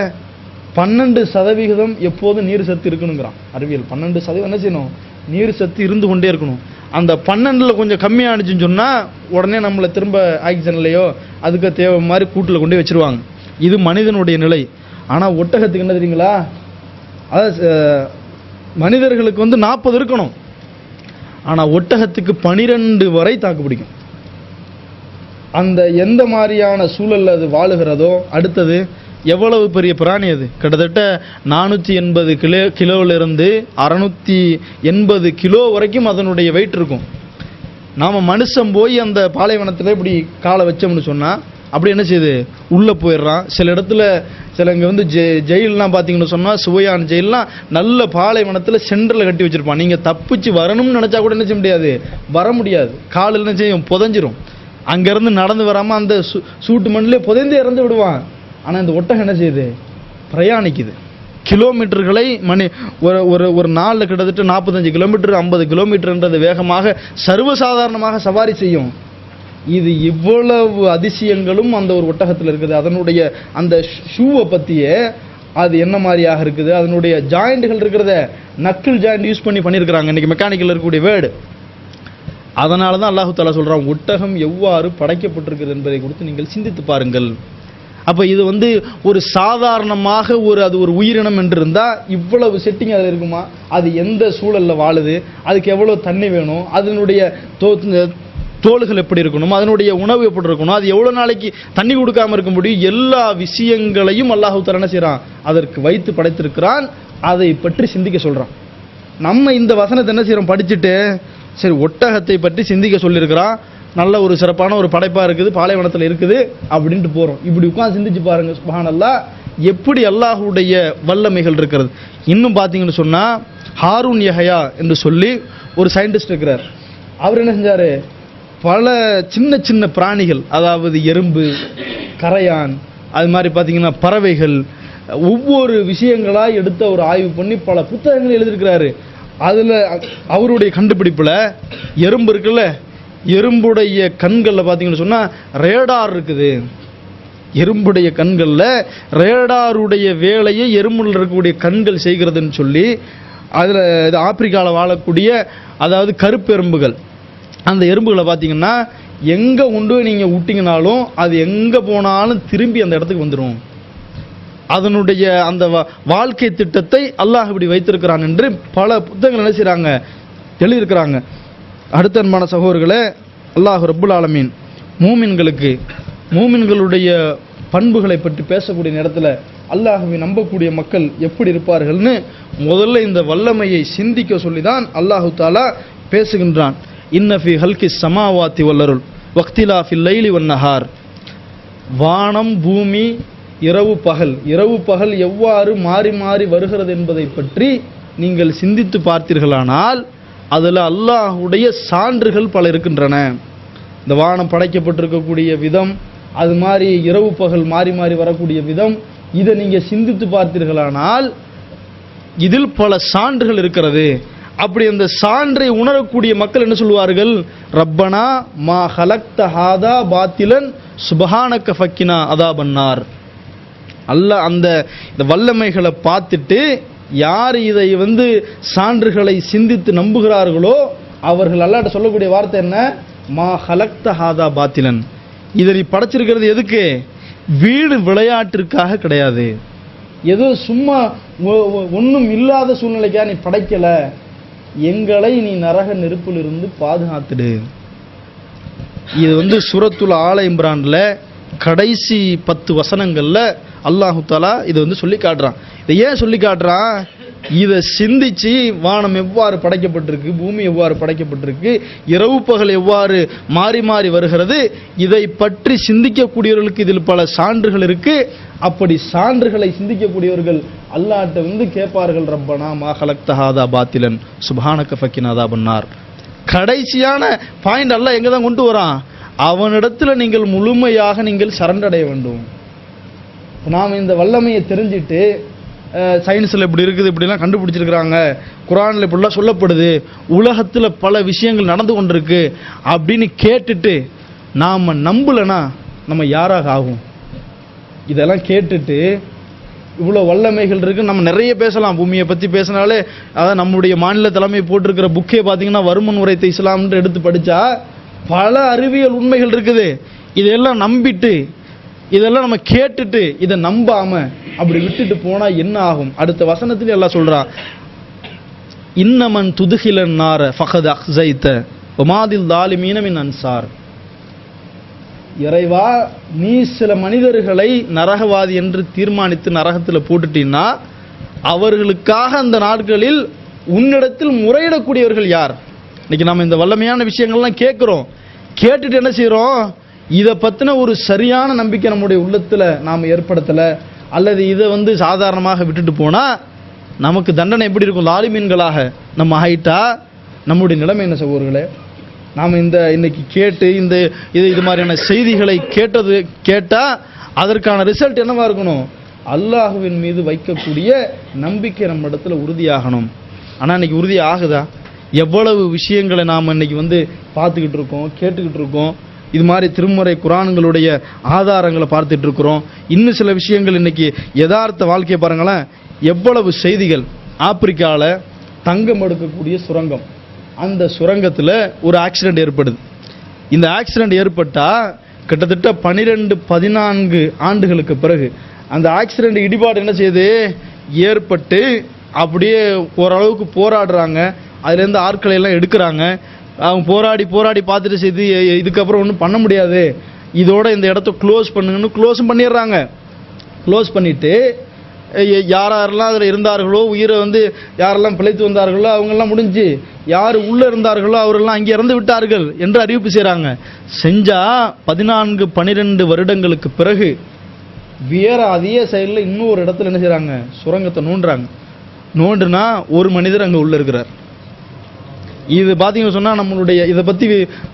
A: 12% எப்போதும் நீர் சத்து இருக்கணுங்கிறான் அறிவியல். 12% என்ன செய்யணும்? நீர் சத்து இருந்து கொண்டே இருக்கணும். அந்த 12ல் கொஞ்சம் கம்மியானுச்சுன்னு சொன்னால் உடனே நம்மளை திரும்ப ஆக்சிஜன்லையோ அதுக்கு தேவை மாதிரி கூட்டில் கொண்டே வச்சுருவாங்க. இது மனிதனுடைய நிலை. ஆனால் ஒட்டகத்துக்கு என்ன தெரியுங்களா? அதாவது மனிதர்களுக்கு வந்து 40 இருக்கணும், ஆனால் ஒட்டகத்துக்கு 12 வரை தாக்கு பிடிக்கும். அந்த எந்த மாதிரியான சூழலில் அது வாழுகிறதோ. அடுத்தது எவ்வளவு பெரிய பிராணி அது? கிட்டத்தட்ட 480 கிலோவிலிருந்து 680 கிலோ வரைக்கும் அதனுடைய வெயிட் இருக்கும். நாம் மனுஷன் போய் அந்த பாலைவனத்தில் இப்படி காலை வச்சோம்னு சொன்னால் அப்படி என்ன செய்யுது? உள்ளே போயிடுறான். சில இடத்துல இங்கே வந்து ஜெயிலெலாம் பார்த்தீங்கன்னு சொன்னால், சுவையான ஜெயிலெலாம் நல்ல பாலைவனத்தில் சென்டரில் கட்டி வச்சுருப்பான். நீங்கள் தப்பிச்சு வரணும்னு நினச்சா கூட என்ன செய்ய முடியாது, வர முடியாது. காலில் என்ன செய்யும்? புதஞ்சிரும். அங்கேருந்து நடந்து வராமல் அந்த சூட்டு மண்ணிலே புதைந்தே இறந்து விடுவான். ஆனால் இந்த ஒட்டகம் என்ன செய்யுது? பிரயாணிக்குது. கிலோமீட்டர்களை ஒரு நாளில் கிட்டத்தட்ட 45 கிலோமீட்டர் 50 கிலோமீட்டர்ன்றது வேகமாக சர்வசாதாரணமாக சவாரி செய்யும். இது இவ்வளவு அதிசயங்களும் அந்த ஒரு ஒட்டகத்தில் இருக்குது. அதனுடைய அந்த ஷூவை பற்றியே அது என்ன மாதிரியாக இருக்குது, அதனுடைய ஜாயிண்ட்டுகள் இருக்கிறத நக்கிள் ஜாயிண்ட் யூஸ் பண்ணியிருக்கிறாங்க இன்றைக்கி மெக்கானிக்கல் இருக்கக்கூடிய வேர்டு. அதனால தான் அல்லாஹு தாலா சொல்கிறான், ஒட்டகம் எவ்வாறு படைக்கப்பட்டிருக்கிறது என்பதை குறித்து நீங்கள் சிந்தித்து பாருங்கள். அப்போ இது வந்து ஒரு சாதாரணமாக அது ஒரு உயிரினம் என்று இருந்தால் இவ்வளவு செட்டிங் அதில் இருக்குமா? அது எந்த சூழலில் வாழுது, அதுக்கு எவ்வளோ தண்ணி வேணும், அதனுடைய தோள்கள் எப்படி இருக்கணும், அதனுடைய உணவு எப்படி இருக்கணும், அது எவ்வளோ நாளைக்கு தண்ணி கொடுக்காமல் இருக்க முடியும், எல்லா விஷயங்களையும் அல்லாஹ் தஆலா என்ன செய்கிறான்? அதற்கு வைத்து படைத்திருக்கிறான். அதை பற்றி சிந்திக்க சொல்கிறான். நம்ம இந்த வசனத்தை என்ன செய்கிறோம்? படிச்சுட்டு சரி ஒட்டகத்தை பற்றி சிந்திக்க சொல்லியிருக்கிறான், நல்ல ஒரு சிறப்பான ஒரு படைப்பாக இருக்குது, பாலைவனத்தில் இருக்குது அப்படின்ட்டு போகிறோம். இப்படி உட்காந்து சிந்திச்சு பாருங்கள். சுப்ஹானல்லாஹ், எப்படி அல்லாஹுடைய வல்லமைகள் இருக்கிறது. இன்னும் பார்த்தீங்கன்னு சொன்னால், ஹாரூன் யஹ்யா என்று சொல்லி ஒரு சயின்டிஸ்ட் இருக்கிறார். அவர் என்ன செஞ்சார்? பல சின்ன சின்ன பிராணிகள், அதாவது எறும்பு, கரையான், அது மாதிரி பார்த்தீங்கன்னா பறவைகள், ஒவ்வொரு விஷயங்களாக எடுத்து அவர் ஆய்வு பண்ணி பல புத்தகங்கள் எழுதியிருக்கிறாரு. அதில் அவருடைய கண்டுபிடிப்பில் எறும்பு இருக்குல்ல, எறும்புடைய கண்களில் பார்த்தீங்கன்னு சொன்னால் ரேடார் இருக்குது. எறும்புடைய கண்களில் ரேடாருடைய வேலையை எறும்பில் இருக்கக்கூடிய கண்கள் செய்கிறதுன்னு சொல்லி, அதில் இது ஆப்பிரிக்காவில் வாழக்கூடிய அதாவது கருப்பு எறும்புகள், அந்த எறும்புகளை பார்த்தீங்கன்னா எங்கே கொண்டு நீங்கள் விட்டிங்கனாலும் அது எங்கே போனாலும் திரும்பி அந்த இடத்துக்கு வந்துடும். அதனுடைய அந்த வாழ்க்கை திட்டத்தை அல்லாஹ் இப்படி வைத்திருக்கிறான் என்று பல புத்தகங்கள் என்ன செய்கிறாங்க? எழுதியிருக்கிறாங்க. அடுத்த அன்பான சகோதரர்களே, அல்லாஹ் ரப்புல் ஆலமீன் மூமின்களுடைய பண்புகளை பற்றி பேசக்கூடிய நேரத்தில் அல்லாஹ்வை நம்பக்கூடிய மக்கள் எப்படி இருப்பார்கள்னு முதல்ல இந்த வல்லமையை சிந்திக்க சொல்லி தான் அல்லாஹு தாலா பேசுகின்றான். இன்னஃபி ஹல்கி சமாவாத்தி வல்லருள் வக்திலாஃபில் லைலி வன்னஹார். வானம் பூமி, இரவு பகல் எவ்வாறு மாறி மாறி வருகிறது என்பதை பற்றி நீங்கள் சிந்தித்து பார்த்தீர்களானால் அதில் அல்லாஹுடைய சான்றுகள் பல இருக்கின்றன. இந்த வானம் படைக்கப்பட்டிருக்கக்கூடிய விதம், அது மாதிரி இரவு பகல் மாறி மாறி வரக்கூடிய விதம், இதை நீங்கள் சிந்தித்து பார்த்தீர்களானால் இதில் பல சான்றுகள் இருக்கிறது. அப்படி அந்த சான்றை உணரக்கூடிய மக்கள் என்ன சொல்வார்கள்? ரப்பனா மா ஹலக்த ஹாதா பாத்திலன் சுபஹானக ஃபக்கினா அதாபன்னார். அல்லாஹ் அந்த வல்லமைகளை பார்த்துட்டு யார் இதை சான்றுகளை சிந்தித்து நம்புகிறார்களோ அவர்கள் அல்லாஹ்ட்ட சொல்லக்கூடிய வார்த்தை என்ன? மா ஹலக்த ஹாதா பாத்திலன். இதை நீ படைச்சிருக்கிறது எதுக்கு? வீடு விளையாட்டிற்காக கிடையாது, ஏதோ சும்மா ஒன்றும் இல்லாத சூழ்நிலைக்கா நீ படைக்கல, எங்களை நீ நரக நெருப்பிலிருந்து பாதுகாத்துடு. இது சூரத்துல் ஆல இம்ரான்ல கடைசி 10 வசனங்கள்ல அல்லாஹு தஆலா இது சொல்லி காட்டுறான். இதை ஏன் சொல்லி காட்டுறான்? இதை சிந்திச்சு வானம் எவ்வாறு படைக்கப்பட்டிருக்கு, பூமி எவ்வாறு படைக்கப்பட்டிருக்கு, இரவு பகல் எவ்வாறு மாறி மாறி வருகிறது, இதை பற்றி சிந்திக்கக்கூடியவர்களுக்கு இதில் பல சான்றுகள் இருக்கு. அப்படி சான்றுகளை சிந்திக்கக்கூடியவர்கள் அல்லாஹ்ட்ட கேட்பார்கள், ரப்பனா மா ஹலக்த ஹாதா பாத்திலன் சுப்ஹானக ஃபக்கினா அஸாபன்னார். கடைசியான பாயிண்ட் அல்லாஹ் எங்க தான் கொண்டு வரான்? அவனிடத்துல நீங்கள் முழுமையாக நீங்கள் சரண்டடைய வேண்டும். நாம் இந்த வல்லமையை தெரிஞ்சிட்டு சயின்ஸில் இப்படி இருக்குது, இப்படிலாம் கண்டுபிடிச்சிருக்கிறாங்க, குரானில் இப்படிலாம் சொல்லப்படுது, உலகத்தில் பல விஷயங்கள் நடந்து கொண்டிருக்கு அப்படின்னு கேட்டுட்டு நாம் நம்பலைன்னா நம்ம யாராக ஆகும்? இதெல்லாம் கேட்டுட்டு இவ்வளோ வல்லமைகள் இருக்குது, நம்ம நிறைய பேசலாம். பூமியை பற்றி பேசினாலே, அதாவது நம்முடைய மாநில தலைமை போட்டிருக்கிற புக்கே பார்த்தீங்கன்னா வருமன் உரைத்த இஸ்லாம்னு எடுத்து படித்தா பல அறிவியல் உண்மைகள் இருக்குது. இதெல்லாம் நம்பிட்டு, இதெல்லாம் நம்ம கேட்டுட்டு இதை நம்பாம அப்படி விட்டுட்டு போனா என்ன ஆகும்? அடுத்த வசனத்துல எல்லாம் சொல்றான், இன்னமன் துதுகிலன் நார ஃபகத் அக்ஸைத வமாதில் தாலிமீன மின் அன்சார். இறைவா, நீ சில மனிதர்களை நரகவாதி என்று தீர்மானித்து நரகத்தில் போட்டுட்டீன்னா அவர்களுக்காக அந்த நாட்களில் உன்னிடத்தில் முறையிடக்கூடியவர்கள் யார்? இன்னைக்கு நம்ம இந்த வல்லமையான விஷயங்கள்லாம் கேட்கிறோம். கேட்டுட்டு என்ன செய்யறோம்? இதை பற்றின ஒரு சரியான நம்பிக்கை நம்முடைய உள்ளத்தில் நாம் ஏற்படுத்தலை, அல்லது இதை சாதாரணமாக விட்டுட்டு போனால் நமக்கு தண்டனை எப்படி இருக்கும்? லாலிமீன்களாக நம்ம ஆயிட்டா நம்முடைய நிலைமை என்ன சகோதரர்களே? நாம் இன்னைக்கு கேட்டு இது மாதிரியான செய்திகளை கேட்டால் அதற்கான ரிசல்ட் என்னவா இருக்கணும்? அல்லாஹுவின் மீது வைக்கக்கூடிய நம்பிக்கை நம்ம இடத்துல உறுதியாகணும். ஆனால் இன்னைக்கு உறுதி ஆகுதா? எவ்வளவு விஷயங்களை நாம் இன்னைக்கு பார்த்துக்கிட்டு இருக்கோம், கேட்டுக்கிட்டு இருக்கோம். இது மாதிரி திருமுறை குரான்களுடைய ஆதாரங்களை பார்த்துட்டு இருக்கிறோம். இன்னும் சில விஷயங்கள் இன்னைக்கு யதார்த்த வாழ்க்கையை பாருங்களேன். எவ்வளவு செய்திகள். ஆப்பிரிக்காவில் தங்கம் எடுக்கக்கூடிய சுரங்கம், அந்த சுரங்கத்தில் ஒரு ஆக்சிடென்ட் ஏற்படுது. இந்த ஆக்சிடென்ட் ஏற்பட்டால் கிட்டத்தட்ட 12-14 ஆண்டுகளுக்கு பிறகு அந்த ஆக்சிடென்ட் இடிபாடு என்ன செய்யுது? ஏற்பட்டு அப்படியே ஓரளவுக்கு போராடுறாங்க. அதுலேருந்து ஆட்களை எல்லாம் எடுக்கிறாங்க. அவங்க போராடி பார்த்துட்டு செய்து இதுக்கப்புறம் ஒன்றும் பண்ண முடியாது, இதோட இந்த இடத்த க்ளோஸ் பண்ணுங்கன்னு க்ளோஸும் பண்ணிடுறாங்க. க்ளோஸ் பண்ணிவிட்டு யாரெல்லாம் அதில் இருந்தார்களோ, உயிரை யாரெல்லாம் பிழைத்து வந்தார்களோ அவங்கெல்லாம் முடிஞ்சு, யார் உள்ளே இருந்தார்களோ அவரெல்லாம் அங்கே இறந்து விட்டார்கள் என்று அறிவிப்பு செய்கிறாங்க. செஞ்சால் 14-12 வருடங்களுக்கு பிறகு வேற அதே சைடில் இன்னொரு இடத்துல என்ன செய்கிறாங்க? சுரங்கத்தை நோண்டுறாங்க. நோண்டுனா ஒரு மனிதர் அங்கே உள்ளே இருக்கிறார். இது பார்த்தீங்கன்னு சொன்னால் நம்மளுடைய இதை பற்றி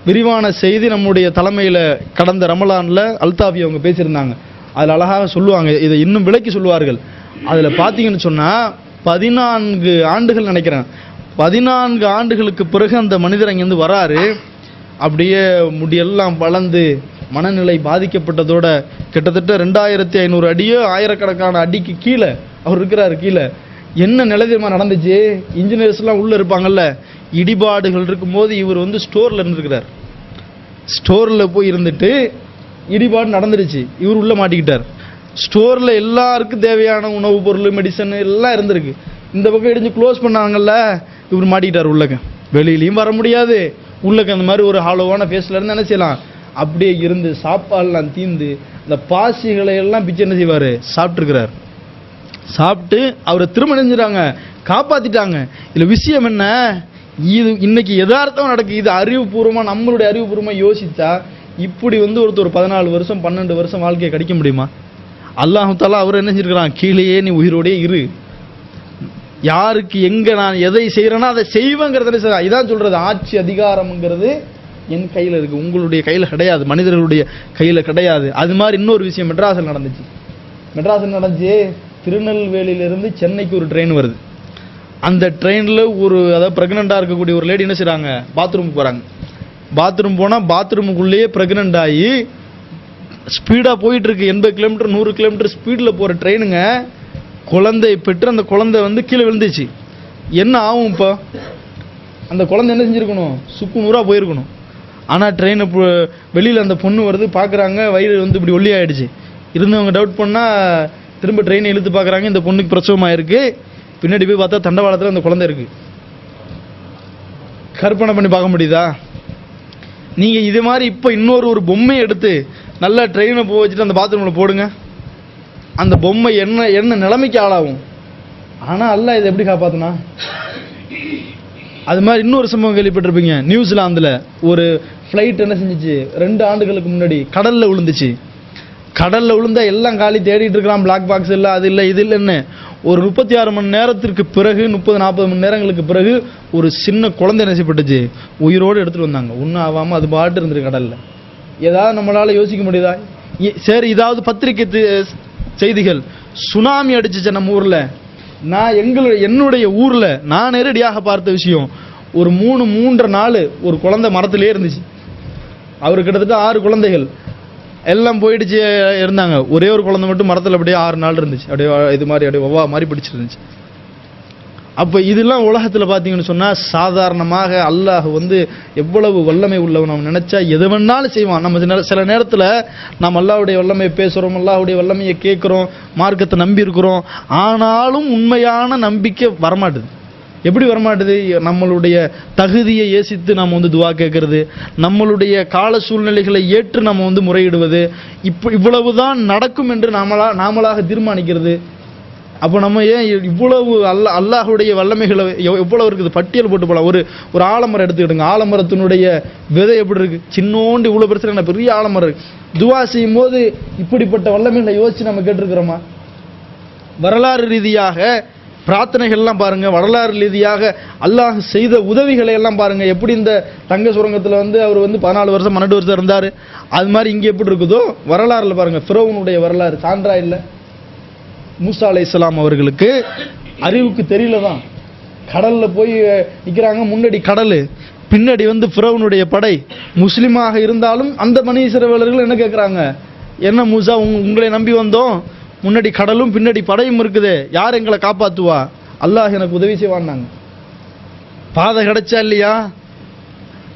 A: விரிவான செய்தி நம்முடைய தலைமையில் கடந்த ரமலானில் அல்தாஃபி அவங்க பேசியிருந்தாங்க. அதில் அழகாக சொல்லுவாங்க, இதை இன்னும் விளக்கி சொல்லுவார்கள். அதில் பார்த்தீங்கன்னு சொன்னால் 14 ஆண்டுகள் நினைக்கிறேன், 14 ஆண்டுகளுக்கு பிறகு அந்த மனிதர் அங்கேருந்து வராரு. அப்படியே முடியெல்லாம் வளர்ந்து மனநிலை பாதிக்கப்பட்டதோட கிட்டத்தட்ட 2500 அடியோ ஆயிரக்கணக்கான அடிக்கு கீழே அவர் இருக்கிறாரு. கீழே என்ன நிலையமா நடந்துச்சு? இன்ஜினியர்ஸ்லாம் உள்ளே இருப்பாங்கல்ல, இடிபாடுகள் இருக்கும்போது இவர் ஸ்டோரில் இருந்துருக்கிறார். ஸ்டோரில் போய் இருந்துட்டு இடிபாடு நடந்துருச்சு, இவர் உள்ளே மாட்டிக்கிட்டார். ஸ்டோரில் எல்லாருக்கும் தேவையான உணவுப் பொருள், மெடிசன் எல்லாம் இருந்திருக்கு. இந்த பக்கம் இடிஞ்சு க்ளோஸ் பண்ணாங்கல்ல, இவர் மாட்டிக்கிட்டார். உள்ளக்க வெளியிலையும் வர முடியாது. உள்ளக்க அந்த மாதிரி ஒரு ஹாலோவான ஃபேஸில் இருந்து என்ன செய்யலாம்? அப்படியே இருந்து சாப்பாடெல்லாம் தீந்து இந்த பாசிகளை எல்லாம் பிச்சு என்ன செய்வார்? சாப்பிட்ருக்கிறார். சாப்பிட்டு அவரை திரும்ப நெஞ்சிட்டாங்க, காப்பாற்றிட்டாங்க. இதில் விஷயம் என்ன? இது இன்னைக்கு யதார்த்தம் நடக்கு. இது அறிவுபூர்வமாக, நம்மளுடைய அறிவுபூர்வமாக யோசித்தா இப்படி ஒருத்தர் 14 வருஷம் 12 வருஷம் வாழ்க்கையை கடிக்க முடியுமா? அல்லாஹ் தஆலா அவர் என்ன செஞ்சிருக்கிறான்? கீழேயே நீ உயிரோடே இரு, யாருக்கு எங்கே நான் எதை செய்கிறேன்னா அதை செய்வேங்கிறத. இதான் சொல்கிறது, ஆட்சி அதிகாரம்ங்கிறது என் கையில் இருக்குது, உங்களுடைய கையில் கிடையாது, மனிதர்களுடைய கையில் கிடையாது. அது மாதிரி இன்னொரு விஷயம் மெட்ராஸில் நடந்துச்சு. திருநெல்வேலியிலிருந்து சென்னைக்கு ஒரு ட்ரெயின் வருது. அந்த ட்ரெயினில் அதாவது ப்ரெக்னெண்ட்டாக இருக்கக்கூடிய ஒரு லேடி என்ன செய்கிறாங்க? பாத்ரூமுக்கு போகிறாங்க. பாத்ரூம் போனால் பாத்ரூமுக்குள்ளேயே ப்ரெக்னெண்ட் ஆகி ஸ்பீடாக போயிட்டுருக்கு. 80 கிலோமீட்டர் 100 கிலோமீட்டர் ஸ்பீடில் போகிற ட்ரெயினுங்க குழந்தை பெற்று அந்த குழந்தை கீழே விழுந்துச்சு. என்ன ஆகும் இப்போ? அந்த குழந்தை என்ன செஞ்சுருக்கணும்? சுக்கு நூறாக போயிருக்கணும். ஆனால் ட்ரெயின் வெளியில் அந்த பொண்ணு வருது, பார்க்குறாங்க, வயிறு இப்படி ஒல்லி ஆகிடுச்சு. இருந்தவங்க டவுட் பண்ணால் திரும்ப ட்ரெயினை இழுத்து பார்க்குறாங்க, இந்த பொண்ணுக்கு பிரசவமாக இருக்குது. பின்னாடி போய் பார்த்தா தண்டவாளத்தில் அந்த குழந்தை இருக்குது. கற்பனை பண்ணி பார்க்க முடியுதா? நீங்கள் இது மாதிரி இப்போ இன்னொரு பொம்மையை எடுத்து நல்லா ட்ரெயினை போக வச்சுட்டு அந்த பாத்ரூமில் போடுங்க, அந்த பொம்மை என்ன நிலைமைக்கு ஆளாகும். ஆனால் அல்லாஹ் இதை எப்படி காப்பாற்றினா? அது மாதிரி இன்னொரு சம்பவம் கேள்விப்பட்டிருப்பீங்க. நியூசிலாந்தில் ஒரு ஃப்ளைட் என்ன செஞ்சிச்சு, 2 ஆண்டுகளுக்கு முன்னாடி கடலில் விழுந்துச்சு. கடலில் விழுந்தா எல்லாம் காலி தேடிட்டு இருக்கிறான், பிளாக் பாக்ஸ் இல்லை, அது இல்லை, இது இல்லைன்னு. ஒரு 36 மணி நேரத்திற்கு பிறகு, 30-40 மணி நேரங்களுக்கு பிறகு ஒரு சின்ன குழந்தை நெசப்பட்டுச்சு. உயிரோடு எடுத்துகிட்டு வந்தாங்க. ஒன்றும் ஆகாமல் அது பாட்டு இருந்துருக்கு கடலில். ஏதாவது நம்மளால் யோசிக்க முடியுதா? சரி, இதாவது பத்திரிகை செய்திகள், சுனாமி அடிச்சிச்சு நம்ம ஊரில். நான் என்னுடைய ஊரில் நான் நேரடியாக பார்த்த விஷயம், ஒரு 3-3.5 நாள் ஒரு குழந்தை மரத்திலே இருந்துச்சு. அவர் கிட்டத்தட்ட 6 குழந்தைகள் எல்லாம் போயிடுச்சு இருந்தாங்க. ஒரே ஒரு குழந்தை மட்டும் மரத்தில் அப்படியே 6 நாள் இருந்துச்சு. அப்படியே இது மாதிரி அப்படியே ஒவ்வா மாதிரி பிடிச்சிருந்துச்சு. அப்போ இதெல்லாம் உலகத்தில் பார்த்தீங்கன்னு சொன்னால் சாதாரணமாக அல்லாஹ் எவ்வளவு வல்லமை உள்ளவன். அவன் நினைச்சா எது வேணாலும் செய்வான். நம்ம சில நேரத்தில் நாம் அல்லாஹ்வுடைய வல்லமையை பேசுகிறோம், அல்லாஹ்வுடைய வல்லமையை கேட்குறோம், மார்க்கத்தை நம்பி இருக்கிறோம். ஆனாலும் உண்மையான நம்பிக்கை வரமாட்டுது. எப்படி வரமாட்டுது? நம்மளுடைய தகுதியை ஏசித்து நாம் துவா கேட்கறது, நம்மளுடைய கால சூழ்நிலைகளை ஏற்று நம்ம முறையிடுவது, இவ்வளவுதான் நடக்கும் என்று நாமளாக தீர்மானிக்கிறது. அப்போ நம்ம ஏன் இவ்வளவு அல்லாஹுடைய வல்லமைகளை எவ்வளவு இருக்குது பட்டியல் போட்டு போகலாம். ஒரு ஆலமரம் எடுத்துக்கிடுங்க. ஆலமரத்தினுடைய விதை எப்படி இருக்கு? சின்னோண்டு இவ்வளோ பெருசு பெரிய ஆலமரம் இருக்கு. துவா செய்யும் போது இப்படிப்பட்ட வல்லமைகளை யோசிச்சு நம்ம கேட்டிருக்கிறோமா? வரலாறு ரீதியாக பிரார்த்தனைகள்லாம் பாருங்க, வரலாறு ரீதியாக அல்லாஹ் செய்த உதவிகளை எல்லாம் பாருங்க. எப்படி இந்த தங்க சுரங்கத்தில் அவர் 14 வருஷம் 12 வருஷம் இருந்தார், அது மாதிரி இங்கே எப்படி இருக்குதோ வரலாறுல பாருங்க. ஃபிரௌனுடைய வரலாறு சான்றா இல்லை? மூசா அலைஹிஸ்ஸலாம் அவர்களுக்கு அறிவுக்கு தெரியல தான், கடலில் போய் நிற்கிறாங்க. முன்னாடி கடல், பின்னாடி ஃபிரௌனுடைய படை. முஸ்லீமாக இருந்தாலும் அந்த பனி இஸ்ரவேலர்கள் என்ன கேட்குறாங்க, என்ன மூசா உங்களை நம்பி வந்தோம், முன்னாடி கடலும் பின்னாடி படையும் இருக்குது, யார் எங்களை காப்பாற்றுவா? அல்லாஹ் எனக்கு உதவி செய்வான்னாங்க. பாதை கிடைச்சா இல்லையா?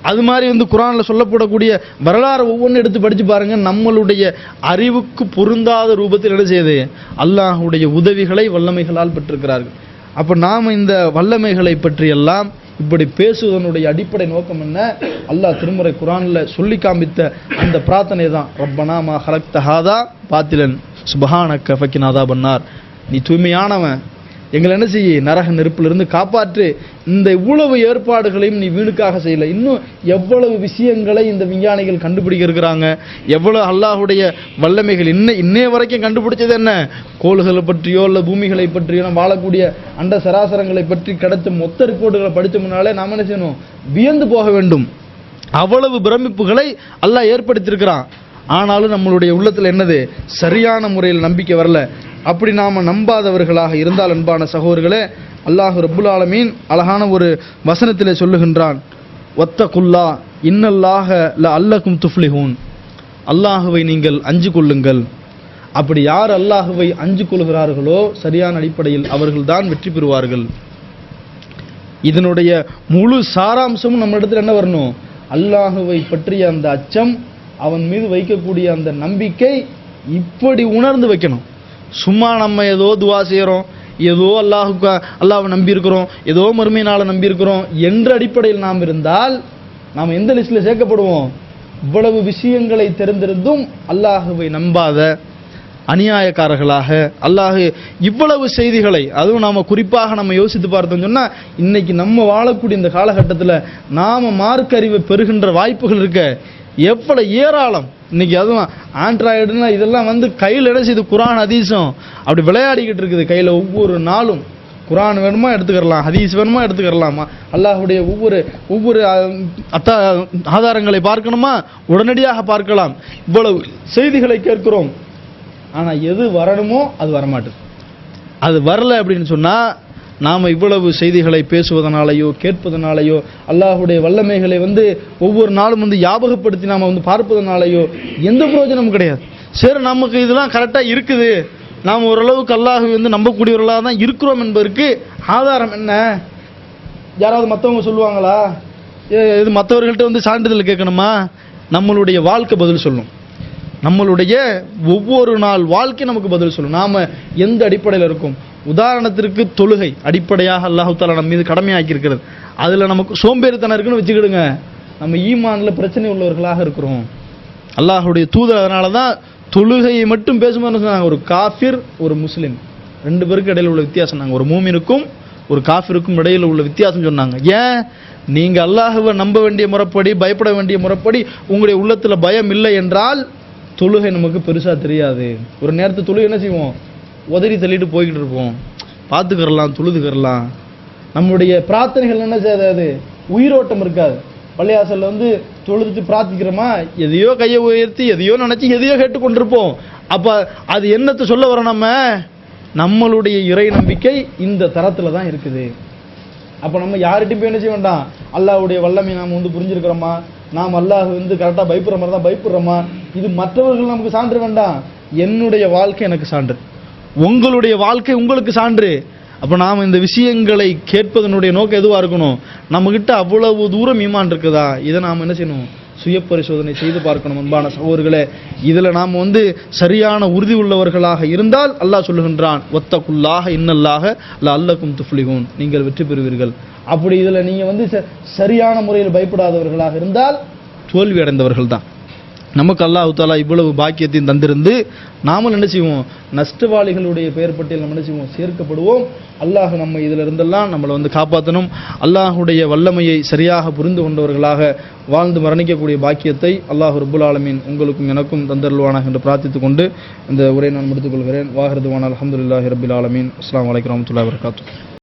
A: அது மாதிரி குர்ஆனில் சொல்லப்படக்கூடிய வரலாறு ஒவ்வொன்றும் எடுத்து படித்து பாருங்கள். நம்மளுடைய அறிவுக்கு பொருந்தாத ரூபத்தில் என்ன செய்யுது? அல்லாஹுடைய உதவிகளை வல்லமைகளால் பெற்றிருக்கிறார்கள். அப்போ நாம் இந்த வல்லமைகளை பற்றியெல்லாம் இப்படி பேசுவதனுடைய அடிப்படை நோக்கம் என்ன? அல்லாஹ் திருமறை குர்ஆனில் சொல்லி காண்பித்த அந்த பிரார்த்தனை தான். ரப்பனா மா ஹலக்த ஹாதா பாத்திலன் சுப்ஹானக ஃபகினா அஸாபன்னார். நீ தூய்மையானவன், எங்களை என்ன செய்ய, நரக நெருப்பிலிருந்து காப்பாற்று. இந்த இவ்வளவு ஏற்பாடுகளையும் நீ வீணுக்காக செய்யலை. இன்னும் எவ்வளவு விஷயங்களை இந்த விஞ்ஞானிகள் கண்டுபிடிக்க இருக்கிறாங்க, எவ்வளவு அல்லாஹுடைய வல்லமைகள் இன்னைய வரைக்கும் கண்டுபிடிச்சது என்ன? கோள்களை பற்றியோ இல்லை பூமிகளை பற்றியோ வாழக்கூடிய அண்ட சராசரங்களை பற்றி கிடைத்த மொத்த ரிப்போர்ட்டுகளை படித்த முன்னாலே நாம் என்ன செய்யணும்? வியந்து போக வேண்டும். அவ்வளவு பிரமிப்புகளை அல்லாஹ் ஏற்படுத்தியிருக்கிறான். ஆனாலும் நம்மளுடைய உள்ளத்தில் என்னது? சரியான முறையில் நம்பிக்கை வரல. அப்படி நாம் நம்பாதவர்களாக இருந்தால் அன்பான சகோதரர்களே, அல்லாஹ் ரப்புல் ஆலமீன் அழகான ஒரு வசனத்திலே சொல்லுகின்றான், வத்தகுல்லா இன்னல்லாஹ லஅல்லகும் துஃப்லிஹூன். அல்லாஹுவை நீங்கள் அஞ்சு கொள்ளுங்கள். அப்படி யார் அல்லாஹுவை அஞ்சு கொள்கிறார்களோ சரியான அடிப்படையில் அவர்கள்தான் வெற்றி பெறுவார்கள். இதனுடைய முழு சாராம்சமும் நம்ம இடத்துல என்ன வரணும்? அல்லாஹுவை பற்றிய அந்த அச்சம், அவன் மீது வைக்கக்கூடிய அந்த நம்பிக்கை இப்படி உணர்ந்து வைக்கணும். சும்மா நம்ம ஏதோ துவா செய்கிறோம், ஏதோ அல்லாஹ்வை நம்பியிருக்கிறோம், ஏதோ மறுமை நாளை நம்பியிருக்கிறோம் என்ற அடிப்படையில் நாம் இருந்தால் நாம் எந்த லிஸ்டில் சேர்க்கப்படுவோம்? இவ்வளவு விஷயங்களை தெரிந்திருந்தும் அல்லாஹுவை நம்பாத அநியாயக்காரர்களாக. அல்லாஹ் இவ்வளவு செய்திகளை, அதுவும் நாம் குறிப்பாக நம்ம யோசித்து பார்த்தோம்னு சொன்னால், இன்னைக்கு நம்ம வாழக்கூடிய இந்த காலகட்டத்தில் நாம் மார்க்க அறிவை பெறுகின்ற வாய்ப்புகள் இருக்க எவ்வளோ ஏராளம். இன்னைக்கு அதுவும் ஆண்ட்ராய்டுன்னா இதெல்லாம் கையில் என்ன செய்யுது? குர்ஆன் ஹதீஸும் அப்படி விளையாடிக்கிட்டு இருக்குது கையில். ஒவ்வொரு நாளும் குர்ஆன் வேணுமா எடுத்துக்கிறலாம், ஹதீஸ் வேணுமா எடுத்துக்கிறலாமா, அல்லாஹுடைய ஒவ்வொரு ஆதாரங்களை பார்க்கணுமா உடனடியாக பார்க்கலாம். இவ்வளவு செய்திகளை கேட்கிறோம், ஆனால் எது வரணுமோ அது வரமாட்டேது. அது வரல அப்படின்னு சொன்னால் நாம் இவ்வளவு செய்திகளை பேசுவதனாலேயோ கேட்பதனாலேயோ அல்லாஹுடைய வல்லமைகளை ஒவ்வொரு நாளும் ஞாபகப்படுத்தி நாம் பார்ப்பதனாலேயோ எந்த பிரயோஜனமும் கிடையாது. சரி, நமக்கு இதெல்லாம் கரெக்டாக இருக்குது, நாம் ஓரளவுக்கு அல்லாஹ் நம்பக்கூடியவர்களாக தான் இருக்கிறோம் என்பதற்கு ஆதாரம் என்ன? யாராவது மற்றவங்க சொல்லுவாங்களா? இது மற்றவர்கள்ட்ட சான்றிதழ் கேட்கணுமா? நம்மளுடைய வாழ்க்கை பதில் சொல்லும். நம்மளுடைய ஒவ்வொரு நாள் வாழ்க்கை நமக்கு பதில் சொல்லும். நாம எந்த அடிப்படையில் இருக்கும்? உதாரணத்திற்கு தொழுகை அடிப்படையாக அல்லாஹ் தஆலா நம்ம மீது கடமையாக்கி இருக்கிறது. அதுல நமக்கு சோம்பேறித்தனம் இருக்குன்னு வச்சுக்கிடுங்க, நம்ம ஈமான்ல பிரச்சனை உள்ளவர்களாக இருக்கிறோம். அல்லாஹ்வுடைய தூதர் அதனால தான் தொழுகையை மட்டும் பேசும்போது சொன்னாங்க, ஒரு காஃபிர் ஒரு முஸ்லிம் ரெண்டு பேருக்கு இடையில உள்ள வித்தியாசம், நாங்கள் ஒரு மூமினுக்கும் ஒரு காஃபிருக்கும் இடையில உள்ள வித்தியாசம் சொன்னாங்க. ஏன்? நீங்க அல்லாஹ்வை நம்ப வேண்டிய முறைப்படி, பயப்பட வேண்டிய முறைப்படி உங்களுடைய உள்ளத்துல பயம் இல்லை என்றால் தொழுகை நமக்கு பெருசா தெரியாது. ஒரு நேரத்து தொழுகை என்ன செய்வோம்? உதறி தள்ளிட்டு போய்கிட்டு இருப்போம், பார்த்துக்கிறலாம், தொழுதுக்கிறலாம். நம்முடைய பிரார்த்தனைகள் என்ன செய்யாது? உயிரோட்டம் இருக்காது. பள்ளியாசல்ல வந்து தொழுதுட்டு பிரார்த்திக்கிறோமா, எதையோ கையை உயர்த்தி எதையோ நினைச்சு எதையோ கேட்டுக்கொண்டிருப்போம். அப்ப அது என்னத்தை சொல்ல வரோம்? நம்மளுடைய இறை நம்பிக்கை இந்த தரத்துல தான் இருக்குது. அப்ப நம்ம யார்கிட்டையும் போய் என்ன செய்ய வேண்டாம், அல்லாஹ்வுடைய வல்லமை நாம் வந்து புரிஞ்சிருக்கிறோமா, நாம் அல்லாஹ் வந்து கரெக்டா பயப்படுற மாதிரி தான் பயப்படுறோமா, இது மற்றவர்கள் நமக்கு சான்று வேண்டாம். என்னுடைய வாழ்க்கை எனக்கு சான்று, உங்களுடைய வாழ்க்கை உங்களுக்கு சான்று. அப்ப நாம இந்த விஷயங்களை கேட்பதனுடைய நோக்கம் எதுவா இருக்கணும்? நம்ம கிட்ட அவ்வளவு தூரம் ஈமான் இருக்குதா, இதை நாம என்ன செய்யணும்? சுய பரிசோதனை செய்து பார்க்கணும். அன்பான சகோதரர்களே, இதுல நாம வந்து சரியான உறுதி உள்ளவர்களாக இருந்தால் அல்லாஹ் சொல்லுகின்றான், வத்தகுல்லாஹ இன்னல்லாஹ லஅல்லகும் துஃப்லிஹூன், நீங்கள் வெற்றி பெறுவீர்கள். அப்படி இதுல நீங்க வந்து சரியான முறையில் பயப்படாதவர்களாக இருந்தால் தோல்வி அடைந்தவர்கள் தான். நமக்கு அல்லாஹ் தஆலா இவ்வளவு பாக்கியத்தையும் தந்திருந்து நாமும் என்ன செய்வோம்? நஷ்டவாளிகளுடைய பெயர் பட்டியல் நம்ம என்ன செய்வோம்? சேர்க்கப்படுவோம். அல்லாஹ் நம்ம இதில் இருந்தெல்லாம் நம்மளை வந்து காப்பாற்றணும். அல்லாஹுடைய வல்லமையை சரியாக புரிந்து கொண்டவர்களாக வாழ்ந்து மரணிக்கக்கூடிய பாக்கியத்தை அல்லாஹ் ரப்புல் ஆலமீன் உங்களுக்கும் எனக்கும் தந்தருள்வானாக என்று பிரார்த்தித்துக் கொண்டு இந்த உரையை நான் முடித்துக் கொள்கிறேன். வாஹிரு துவானா அல்ஹம்துலில்லாஹி ரப்பில் ஆலமீன். அஸ்ஸலாமு அலைக்கும் வரஹ்மத்துல்லாஹி வபரகாத்துஹு.